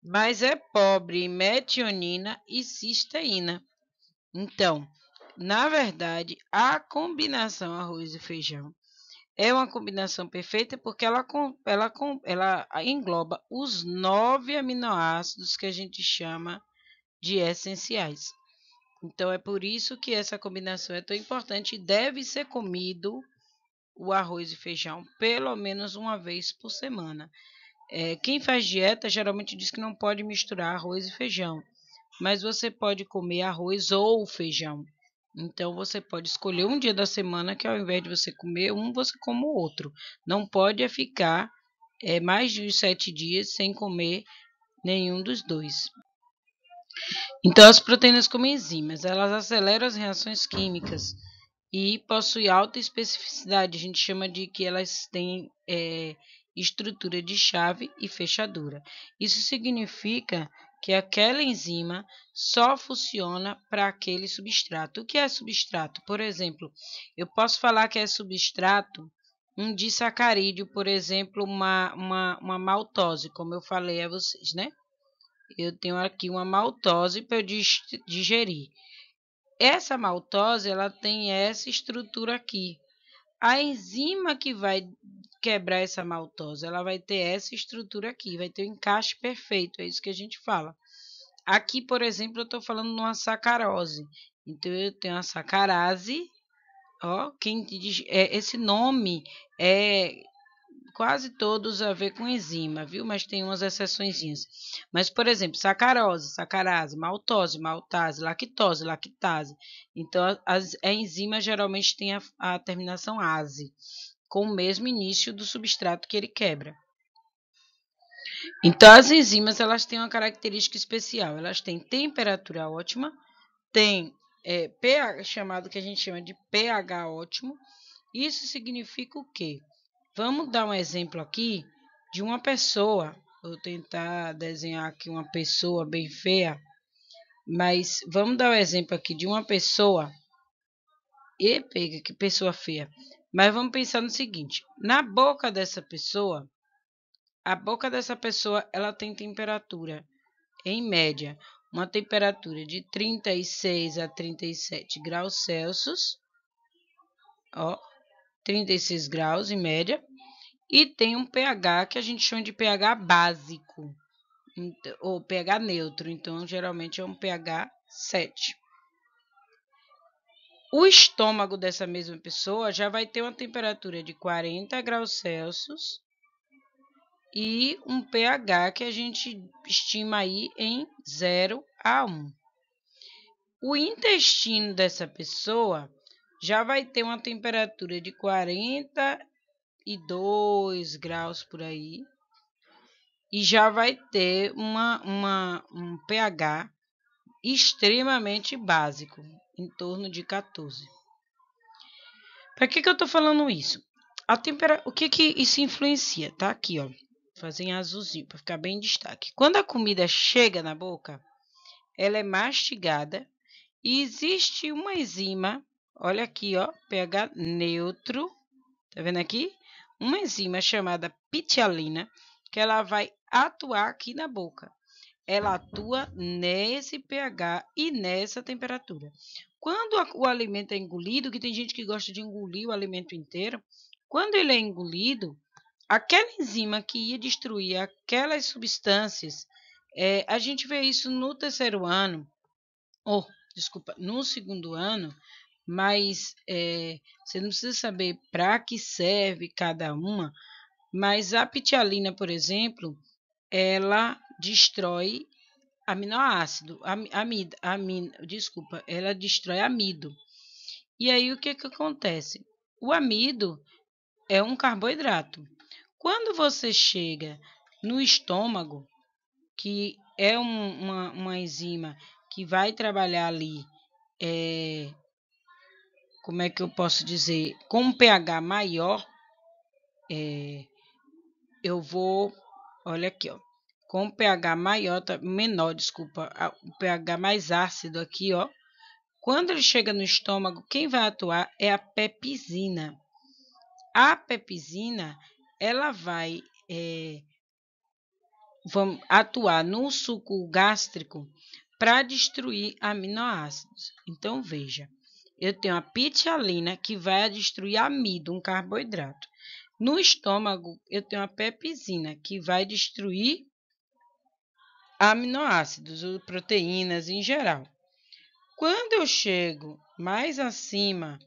Mas é pobre em metionina e cisteína. Então, na verdade, a combinação arroz e feijão é uma combinação perfeita porque ela engloba os 9 aminoácidos que a gente chama de essenciais. Então, é por isso que essa combinação é tão importante e deve ser comido o arroz e feijão pelo menos uma vez por semana. Quem faz dieta geralmente diz que não pode misturar arroz e feijão, mas você pode comer arroz ou feijão. Então, você pode escolher um dia da semana que ao invés de você comer um, você come o outro. Não pode ficar mais de 7 dias sem comer nenhum dos dois. Então, as proteínas como enzimas, elas aceleram as reações químicas e possuem alta especificidade. A gente chama de que elas têm estrutura de chave e fechadura. Isso significa que aquela enzima só funciona para aquele substrato. O que é substrato? Por exemplo, eu posso falar que é substrato um disacarídeo, por exemplo, uma maltose, como eu falei a vocês, né? Eu tenho aqui uma maltose para eu digerir. Essa maltose, ela tem essa estrutura aqui. A enzima que vai quebrar essa maltose, ela vai ter essa estrutura aqui, vai ter o encaixe perfeito, é isso que a gente fala. Aqui, por exemplo, eu estou falando de uma sacarose. Então, eu tenho a sacarase, ó, esse nome quase todos a ver com enzima, viu? Mas tem umas exceçõezinhas. Mas, por exemplo, sacarose, sacarase, maltose, maltase, lactose, lactase. Então, a enzima geralmente tem a terminação ase, com o mesmo início do substrato que ele quebra. Então, as enzimas, elas têm uma característica especial. Elas têm temperatura ótima, tem pH, chamado que a gente chama de pH ótimo. Isso significa o quê? Vamos dar um exemplo aqui de uma pessoa. Vou tentar desenhar aqui uma pessoa bem feia, mas vamos dar um exemplo aqui de uma pessoa. E pega, que pessoa feia. Mas vamos pensar no seguinte: na boca dessa pessoa, a boca dessa pessoa, ela tem temperatura, em média, uma temperatura de 36 a 37 graus Celsius, ó, 36 graus em média, e tem um pH que a gente chama de pH básico, ou pH neutro, então geralmente é um pH 7. O estômago dessa mesma pessoa já vai ter uma temperatura de 40 graus Celsius e um pH que a gente estima aí em 0 a 1. O intestino dessa pessoa já vai ter uma temperatura de 42 graus por aí e já vai ter um pH extremamente básico, em torno de 14. Para que eu estou falando isso? O que isso influencia? Tá aqui, ó. Fazer em azulzinho para ficar bem em destaque. Quando a comida chega na boca, ela é mastigada e existe uma enzima, olha aqui, ó, pH neutro, tá vendo aqui? Uma enzima chamada pitialina, que ela vai atuar aqui na boca. Ela atua nesse pH e nessa temperatura. Quando o alimento é engolido, que tem gente que gosta de engolir o alimento inteiro, quando ele é engolido, aquela enzima que ia destruir aquelas substâncias, a gente vê isso no terceiro ano, no segundo ano, mas você não precisa saber para que serve cada uma, mas a pitialina, por exemplo, ela destrói aminoácido, ela destrói amido. E aí o que acontece? O amido é um carboidrato. Quando você chega no estômago, que é uma enzima que vai trabalhar ali, como é que eu posso dizer, com um pH maior, olha aqui, ó, com pH menor, o pH mais ácido aqui, ó. Quando ele chega no estômago, quem vai atuar é a pepsina. A pepsina, ela vai atuar no suco gástrico para destruir aminoácidos. Então, veja, eu tenho a pitialina que vai destruir amido, um carboidrato. No estômago, eu tenho a pepsina que vai destruir aminoácidos ou proteínas em geral. Quando eu chego mais acima,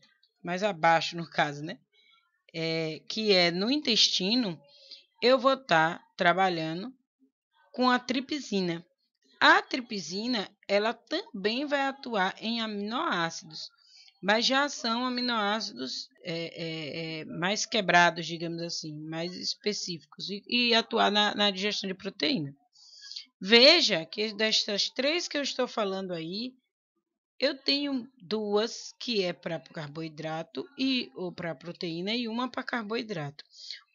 mais abaixo no caso, né? Que é no intestino, eu vou estar trabalhando com a tripsina. A tripsina, ela também vai atuar em aminoácidos, mas já são aminoácidos mais quebrados, digamos assim, mais específicos, e atuar na digestão de proteína. Veja que dessas 3 que eu estou falando aí, eu tenho 2 que é para carboidrato ou para proteína e uma para carboidrato.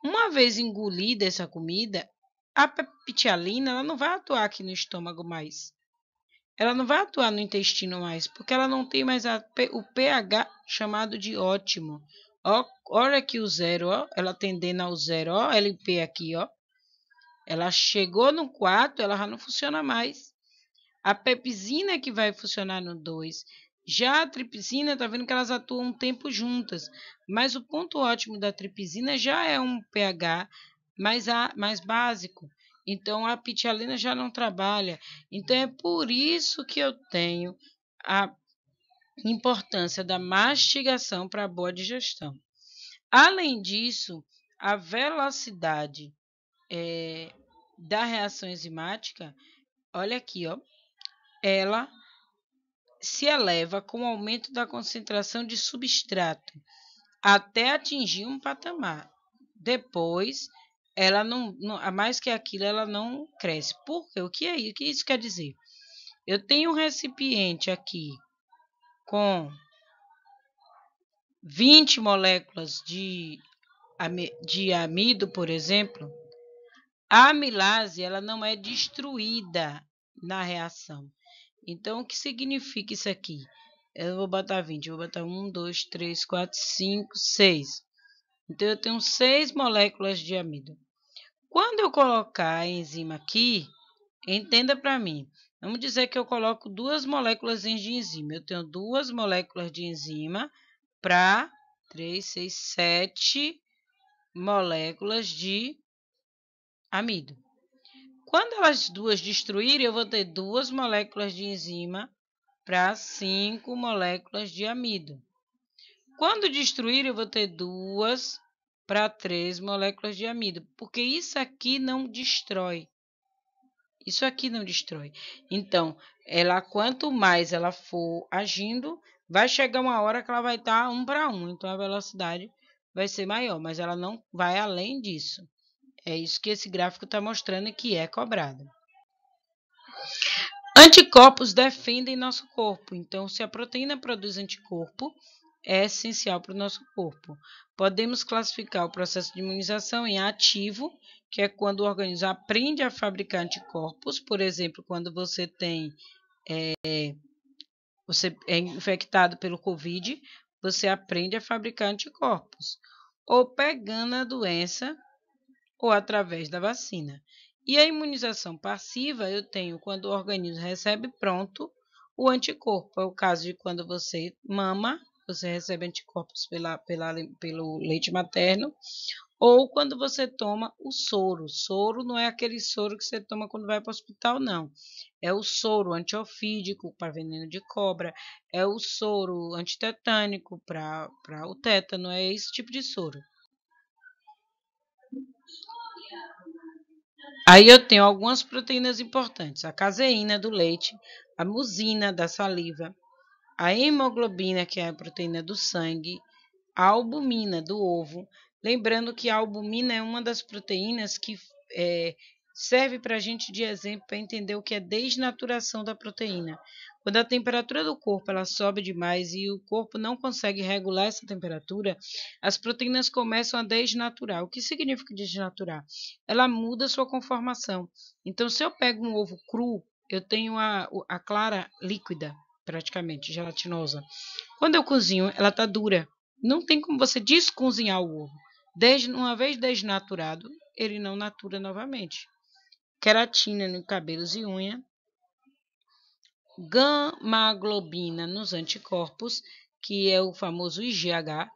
Uma vez engolida essa comida, a pitialina ela não vai atuar aqui no estômago mais. Ela não vai atuar no intestino mais, porque ela não tem mais o pH chamado de ótimo. Ó, olha aqui o 0, ó, ela tendendo ao 0, ó, LP aqui, ó. Ela chegou no 4, ela já não funciona mais. A pepsina que vai funcionar no 2. Já a tripsina, tá vendo que elas atuam um tempo juntas, mas o ponto ótimo da tripsina já é um pH mais básico. Então a pitialina já não trabalha. Então é por isso que eu tenho a importância da mastigação para a boa digestão. Além disso, a velocidade da reação enzimática, olha aqui, ó, ela se eleva com o aumento da concentração de substrato até atingir um patamar. Depois, ela não a mais que aquilo, ela não cresce. Por quê? O que isso quer dizer? Eu tenho um recipiente aqui com 20 moléculas de amido, por exemplo. A amilase, ela não é destruída na reação. Então, o que significa isso aqui? Eu vou botar 20, eu vou botar 1, 2, 3, 4, 5, 6. Então, eu tenho 6 moléculas de amido. Quando eu colocar a enzima aqui, entenda para mim. Vamos dizer que eu coloco 2 moléculas de enzima. Eu tenho 2 moléculas de enzima para 3, 6, 7 moléculas de amido. Quando elas duas destruírem, eu vou ter 2 moléculas de enzima para 5 moléculas de amido. Quando destruir, eu vou ter 2 para 3 moléculas de amido, porque isso aqui não destrói. Isso aqui não destrói. Então, quanto mais ela for agindo, vai chegar uma hora que ela vai estar 1 para 1. Então, a velocidade vai ser maior, mas ela não vai além disso. É isso que esse gráfico está mostrando que é cobrado. Anticorpos defendem nosso corpo. Então, se a proteína produz anticorpo, é essencial para o nosso corpo. Podemos classificar o processo de imunização em ativo, que é quando o organismo aprende a fabricar anticorpos. Por exemplo, quando você é infectado pelo Covid, você aprende a fabricar anticorpos. Ou pegando a doença, ou através da vacina. E a imunização passiva eu tenho quando o organismo recebe pronto o anticorpo. É o caso de quando você mama, você recebe anticorpos pelo leite materno, ou quando você toma o soro. Soro não é aquele soro que você toma quando vai para o hospital, não. É o soro antiofídico para veneno de cobra, é o soro antitetânico para o tétano, é esse tipo de soro. Aí eu tenho algumas proteínas importantes: a caseína do leite, a musina da saliva, a hemoglobina, que é a proteína do sangue, a albumina do ovo. Lembrando que a albumina é uma das proteínas que serve para a gente de exemplo para entender o que é desnaturação da proteína. Quando a temperatura do corpo ela sobe demais e o corpo não consegue regular essa temperatura, as proteínas começam a desnaturar. O que significa desnaturar? Ela muda sua conformação. Então, se eu pego um ovo cru, eu tenho a clara líquida, praticamente gelatinosa. Quando eu cozinho, ela está dura. Não tem como você descozinhar o ovo. Uma vez desnaturado, ele não natura novamente. Queratina no cabelos e unha, gamaglobina nos anticorpos, que é o famoso IgH,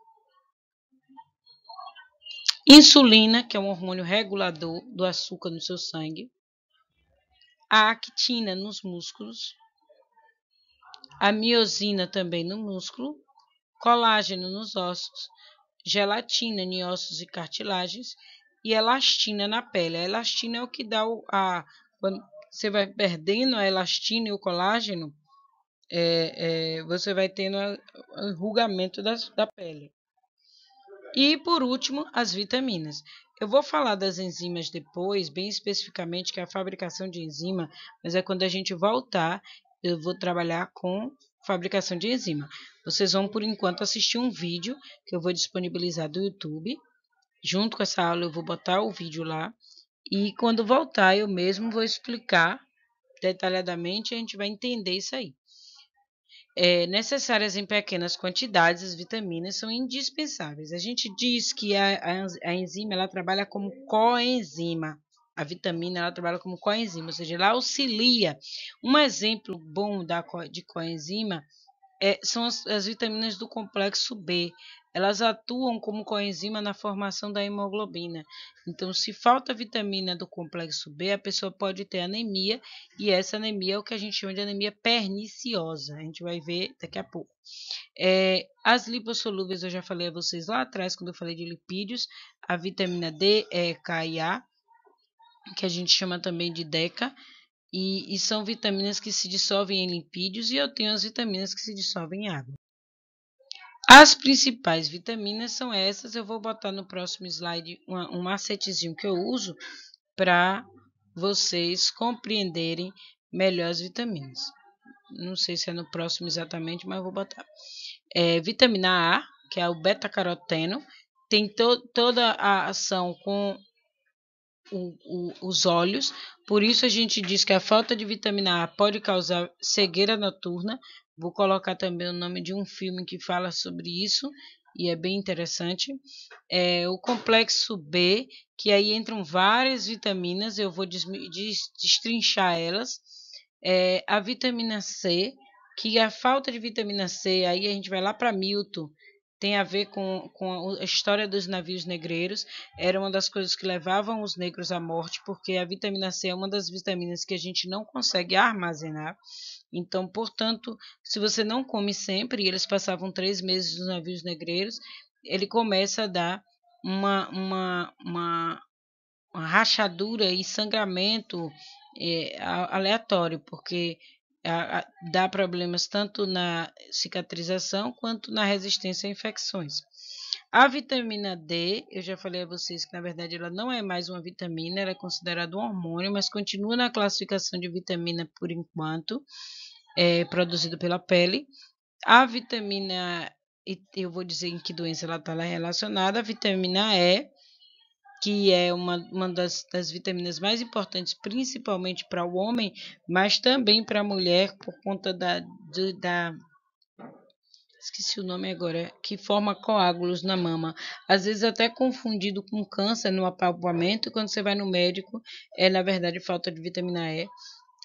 insulina, que é um hormônio regulador do açúcar no seu sangue, a actina nos músculos, a miosina também no músculo, colágeno nos ossos, gelatina em ossos e cartilagens e elastina na pele. A elastina é o que dá quando você vai perdendo a elastina e o colágeno, você vai tendo o enrugamento da pele. E, por último, as vitaminas. Eu vou falar das enzimas depois, bem especificamente, que é a fabricação de enzima, mas é quando a gente voltar, eu vou trabalhar com fabricação de enzima. Vocês vão, por enquanto, assistir um vídeo que eu vou disponibilizar do YouTube. Junto com essa aula, eu vou botar o vídeo lá. E quando voltar, eu mesmo vou explicar detalhadamente e a gente vai entender isso aí. Necessárias em pequenas quantidades, as vitaminas são indispensáveis. A gente diz que a enzima ela trabalha como coenzima. A vitamina ela trabalha como coenzima, ou seja, ela auxilia. Um exemplo bom de coenzima são as vitaminas do complexo B. Elas atuam como coenzima na formação da hemoglobina. Então, se falta vitamina do complexo B, a pessoa pode ter anemia, e essa anemia é o que a gente chama de anemia perniciosa. A gente vai ver daqui a pouco. As lipossolúveis, eu já falei a vocês lá atrás, quando eu falei de lipídios, a vitamina D, E, K e A, que a gente chama também de DECA, e são vitaminas que se dissolvem em lipídios, e eu tenho as vitaminas que se dissolvem em água. As principais vitaminas são essas. Eu vou botar no próximo slide um macetezinho que eu uso para vocês compreenderem melhor as vitaminas. Não sei se é no próximo exatamente, mas eu vou botar. Vitamina A, que é o beta-caroteno, tem toda a ação com os olhos, por isso a gente diz que a falta de vitamina A pode causar cegueira noturna. Vou colocar também o nome de um filme que fala sobre isso, e é bem interessante. O complexo B, que aí entram várias vitaminas, eu vou destrinchar elas. A vitamina C, que a falta de vitamina C, aí a gente vai lá para Milton, tem a ver com a história dos navios negreiros. Era uma das coisas que levavam os negros à morte, porque a vitamina C é uma das vitaminas que a gente não consegue armazenar. Então, portanto, se você não come sempre, e eles passavam 3 meses nos navios negreiros, ele começa a dar uma rachadura e sangramento aleatório, porque dá problemas tanto na cicatrização quanto na resistência a infecções. A vitamina D, eu já falei a vocês que na verdade ela não é mais uma vitamina, ela é considerada um hormônio, mas continua na classificação de vitamina por enquanto, produzido pela pele. A vitamina, eu vou dizer em que doença ela está relacionada, a vitamina E, que é uma das vitaminas mais importantes, principalmente para o homem, mas também para a mulher, por conta esqueci o nome agora, que forma coágulos na mama. Às vezes até confundido com câncer no apalpamento, quando você vai no médico, é na verdade falta de vitamina E.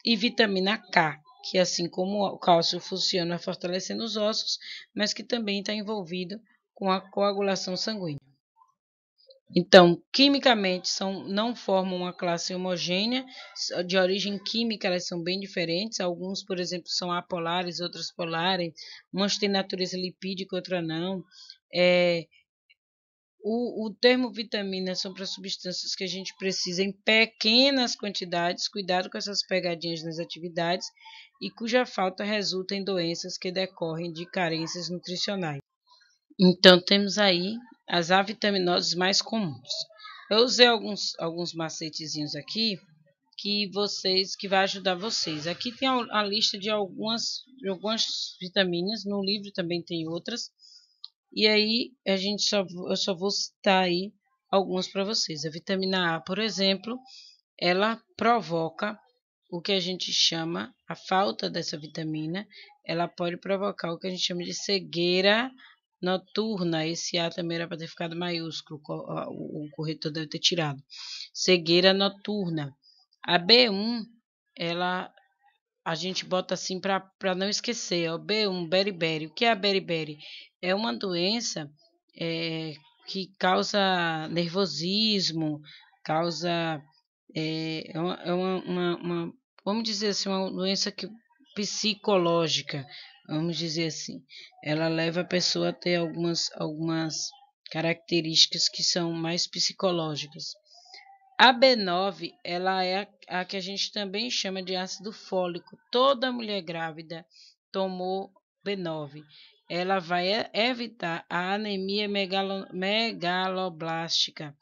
E vitamina K, que assim como o cálcio funciona fortalecendo os ossos, mas que também está envolvido com a coagulação sanguínea. Então, quimicamente, não formam uma classe homogênea, de origem química elas são bem diferentes. Alguns, por exemplo, são apolares, outras polares, umas têm natureza lipídica, outra não. O termo vitamina são para substâncias que a gente precisa em pequenas quantidades, cuidado com essas pegadinhas nas atividades, e cuja falta resulta em doenças que decorrem de carências nutricionais. Então, temos aí as avitaminoses mais comuns. Eu usei alguns macetezinhos aqui que vai ajudar vocês. Aqui tem a lista de algumas vitaminas, no livro também tem outras. E aí eu só vou citar aí algumas para vocês. A vitamina A, por exemplo, ela provoca o que a gente chama, a falta dessa vitamina, ela pode provocar o que a gente chama de cegueira noturna. Esse A também era para ter ficado maiúsculo, o corretor deve ter tirado. Cegueira noturna. A B1, a gente bota assim para não esquecer, ó, B1, beriberi. O que é a beriberi? É uma doença que causa nervosismo, causa vamos dizer assim, uma doença psicológica, vamos dizer assim. Ela leva a pessoa a ter algumas características que são mais psicológicas. A B9, ela é a que a gente também chama de ácido fólico. Toda mulher grávida tomou B9. Ela vai evitar a anemia megaloblástica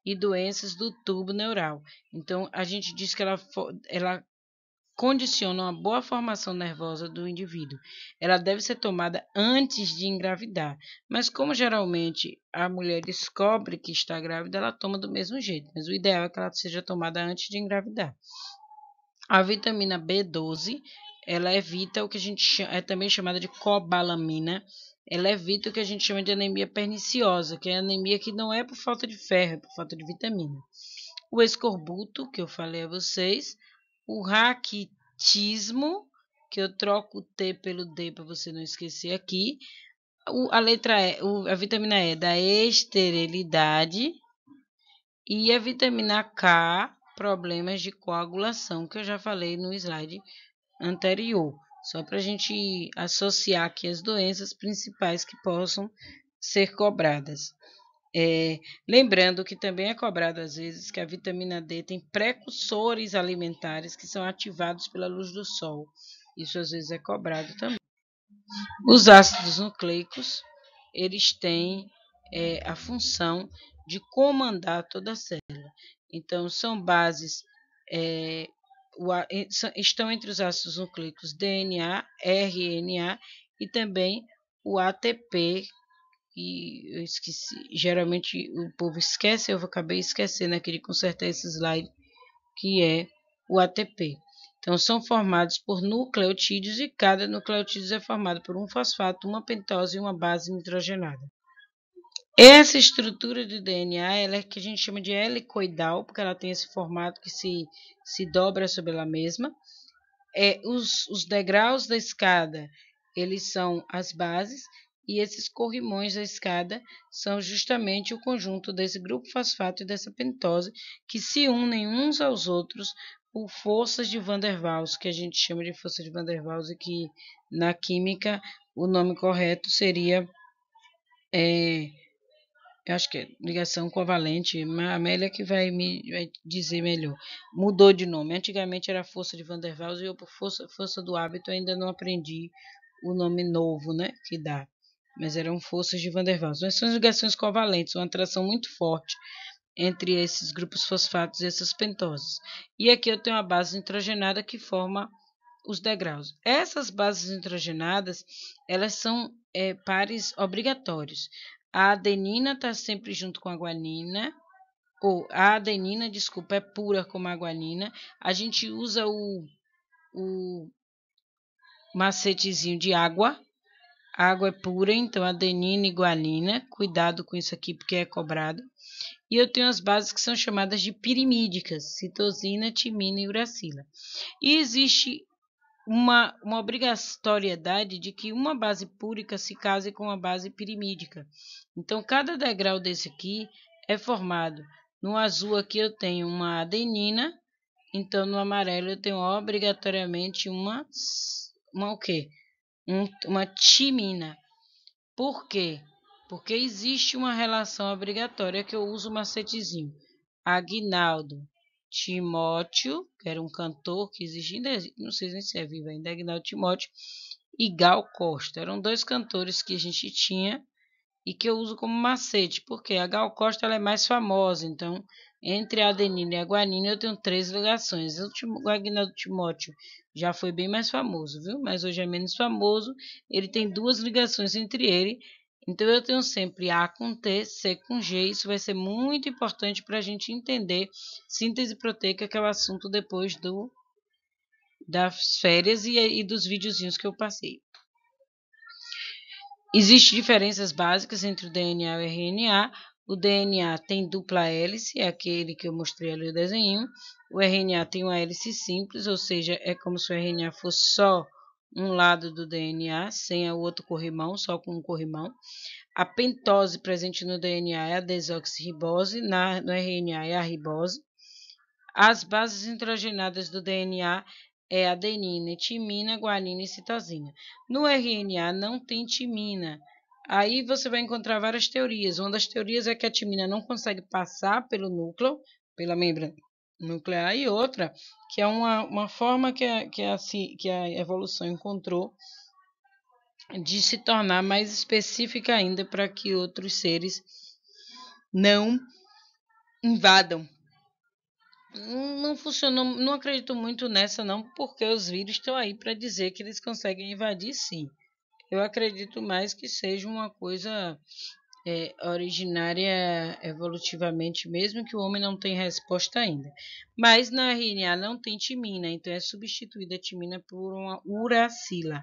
e doenças do tubo neural. Então, a gente diz que ela condiciona uma boa formação nervosa do indivíduo. Ela deve ser tomada antes de engravidar, mas como geralmente a mulher descobre que está grávida, ela toma do mesmo jeito, mas o ideal é que ela seja tomada antes de engravidar. A vitamina B12, ela evita o que a gente é também chamada de cobalamina. Ela evita o que a gente chama de anemia perniciosa, que é anemia que não é por falta de ferro, é por falta de vitamina. O escorbuto, que eu falei a vocês, o raquitismo, que eu troco o T pelo D para você não esquecer aqui. A letra E, a vitamina E da esterilidade. E a vitamina K, problemas de coagulação, que eu já falei no slide anterior. Só para a gente associar aqui as doenças principais que possam ser cobradas. Lembrando que também é cobrado às vezes que a vitamina D tem precursores alimentares que são ativados pela luz do sol. Isso às vezes é cobrado também. Os ácidos nucleicos, eles têm a função de comandar toda a célula. Então, são bases, estão entre os ácidos nucleicos DNA, RNA e também o ATP, e eu esqueci, geralmente o povo esquece, eu acabei esquecendo aqui de consertar esse slide, que é o ATP. Então, são formados por nucleotídeos e cada nucleotídeo é formado por um fosfato, uma pentose e uma base nitrogenada. Essa estrutura do DNA ela é que a gente chama de helicoidal, porque ela tem esse formato que se dobra sobre ela mesma. Os degraus da escada, eles são as bases, e esses corrimões da escada são justamente o conjunto desse grupo fosfato e dessa pentose, que se unem uns aos outros por forças de Van der Waals, que a gente chama de força de Van der Waals, e que na química o nome correto seria, eu acho que é ligação covalente, a Amélia que vai dizer melhor. Mudou de nome. Antigamente era força de Van der Waals e eu, por força do hábito, ainda não aprendi o nome novo, né, que dá. Mas eram forças de Van der Waals. Mas são ligações covalentes, uma atração muito forte entre esses grupos fosfatos e essas pentoses. E aqui eu tenho a base nitrogenada que forma os degraus. Essas bases nitrogenadas, elas são pares obrigatórios. A adenina está sempre junto com a guanina, ou a adenina, desculpa, é pura como a guanina. A gente usa o macetezinho de água. A água é pura, então adenina e guanina. Cuidado com isso aqui, porque é cobrado. E eu tenho as bases que são chamadas de pirimídicas, citosina, timina e uracila. E existe uma obrigatoriedade de que uma base púrica se case com uma base pirimídica. Então, cada degrau desse aqui é formado. No azul aqui eu tenho uma adenina, então no amarelo eu tenho obrigatoriamente uma o quê? Uma timina. Por quê? Porque existe uma relação obrigatória que eu uso o macetezinho. Aguinaldo Timóteo, que era um cantor que existia, não sei nem se é vivo ainda, Aguinaldo Timóteo, e Gal Costa. Eram dois cantores que a gente tinha e que eu uso como macete, porque a Gal Costa ela é mais famosa, então entre a adenina e a guanina eu tenho 3 ligações. O Aguinaldo Timóteo já foi bem mais famoso, viu? Mas hoje é menos famoso. Ele tem 2 ligações entre ele. Então, eu tenho sempre A com T, C com G. Isso vai ser muito importante para a gente entender síntese proteica, que é o assunto depois das férias e dos videozinhos que eu passei. Existem diferenças básicas entre o DNA e o RNA. O DNA tem dupla hélice, é aquele que eu mostrei ali no desenho. O RNA tem uma hélice simples, ou seja, é como se o RNA fosse só um lado do DNA, sem o outro corrimão, só com um corrimão. A pentose presente no DNA é a desoxirribose, no RNA é a ribose. As bases nitrogenadas do DNA é adenina, timina, guanina e citosina. No RNA não tem timina. Aí você vai encontrar várias teorias. Uma das teorias é que a timina não consegue passar pelo núcleo, pela membrana nuclear, e outra que é uma forma que a evolução encontrou de se tornar mais específica ainda para que outros seres não invadam. Não funcionou, não acredito muito nessa não, porque os vírus estão aí para dizer que eles conseguem invadir sim. Eu acredito mais que seja uma coisa originária evolutivamente, mesmo que o homem não tenha resposta ainda. Mas na RNA não tem timina, então é substituída a timina por uma uracila.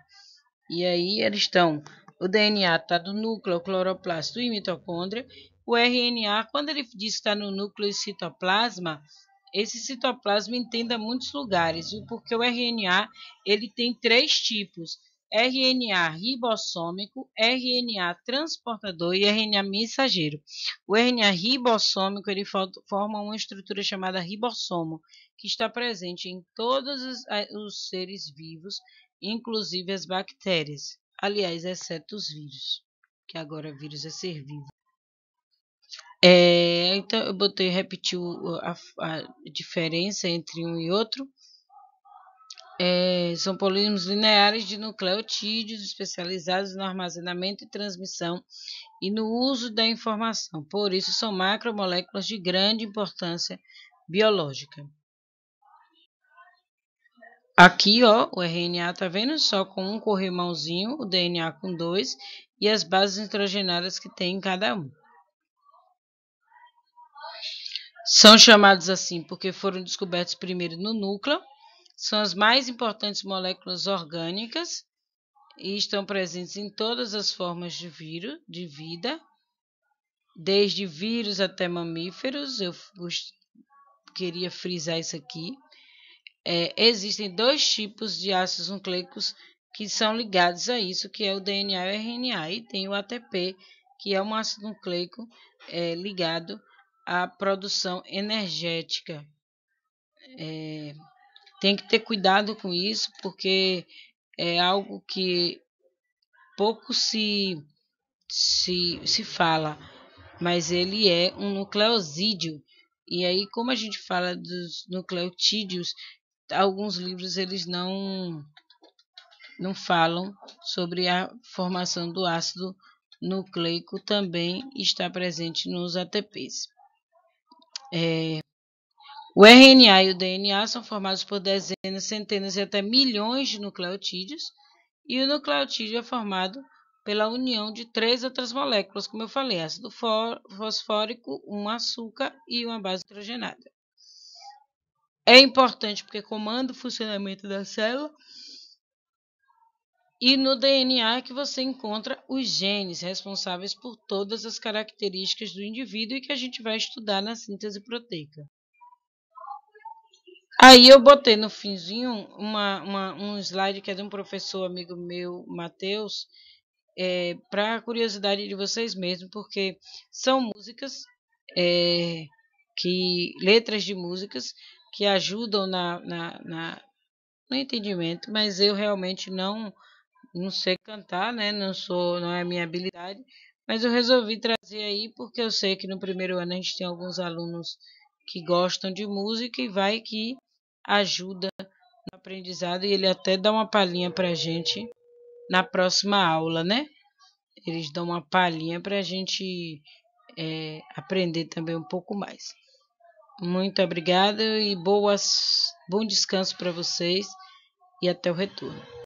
E aí eles estão, o DNA está do núcleo, cloroplasto e mitocôndria. O RNA, quando ele diz que está no núcleo e citoplasma, esse citoplasma entenda muitos lugares, viu? Porque o RNA ele tem 3 tipos: RNA ribossômico, RNA transportador e RNA mensageiro. O RNA ribossômico ele forma uma estrutura chamada ribossomo, que está presente em todos os seres vivos, inclusive as bactérias. Aliás, exceto os vírus, que agora vírus é ser vivo. Então, eu botei repetir a diferença entre um e outro. São polímeros lineares de nucleotídeos especializados no armazenamento e transmissão e no uso da informação. Por isso, são macromoléculas de grande importância biológica. Aqui, ó, o RNA, tá vendo? Só com um corrimãozinho, o DNA com 2 e as bases nitrogenadas que tem em cada um. São chamados assim porque foram descobertos primeiro no núcleo, são as mais importantes moléculas orgânicas e estão presentes em todas as formas de vida, desde vírus até mamíferos. Eu queria frisar isso aqui. Existem 2 tipos de ácidos nucleicos que são ligados a isso, que é o DNA e o RNA, e tem o ATP, que é um ácido nucleico ligado à produção energética. Tem que ter cuidado com isso, porque é algo que pouco se fala, mas ele é um nucleosídeo. E aí, como a gente fala dos nucleotídeos, alguns livros eles não falam sobre a formação do ácido nucleico, também está presente nos ATPs. O RNA e o DNA são formados por dezenas, centenas e até milhões de nucleotídeos, e o nucleotídeo é formado pela união de 3 outras moléculas, como eu falei, ácido fosfórico, um açúcar e uma base nitrogenada. É importante porque comanda o funcionamento da célula. E no DNA é que você encontra os genes responsáveis por todas as características do indivíduo e que a gente vai estudar na síntese proteica. Aí eu botei no finzinho um slide que é de um professor amigo meu, Matheus, para curiosidade de vocês mesmos, porque são músicas, letras de músicas que ajudam no entendimento, mas eu realmente não sei cantar, né? Não é a minha habilidade, mas eu resolvi trazer aí porque eu sei que no primeiro ano a gente tem alguns alunos que gostam de música e vai que ajuda no aprendizado, e ele até dá uma palhinha para a gente na próxima aula, né? Eles dão uma palhinha para a gente aprender também um pouco mais. Muito obrigada e bom descanso para vocês e até o retorno.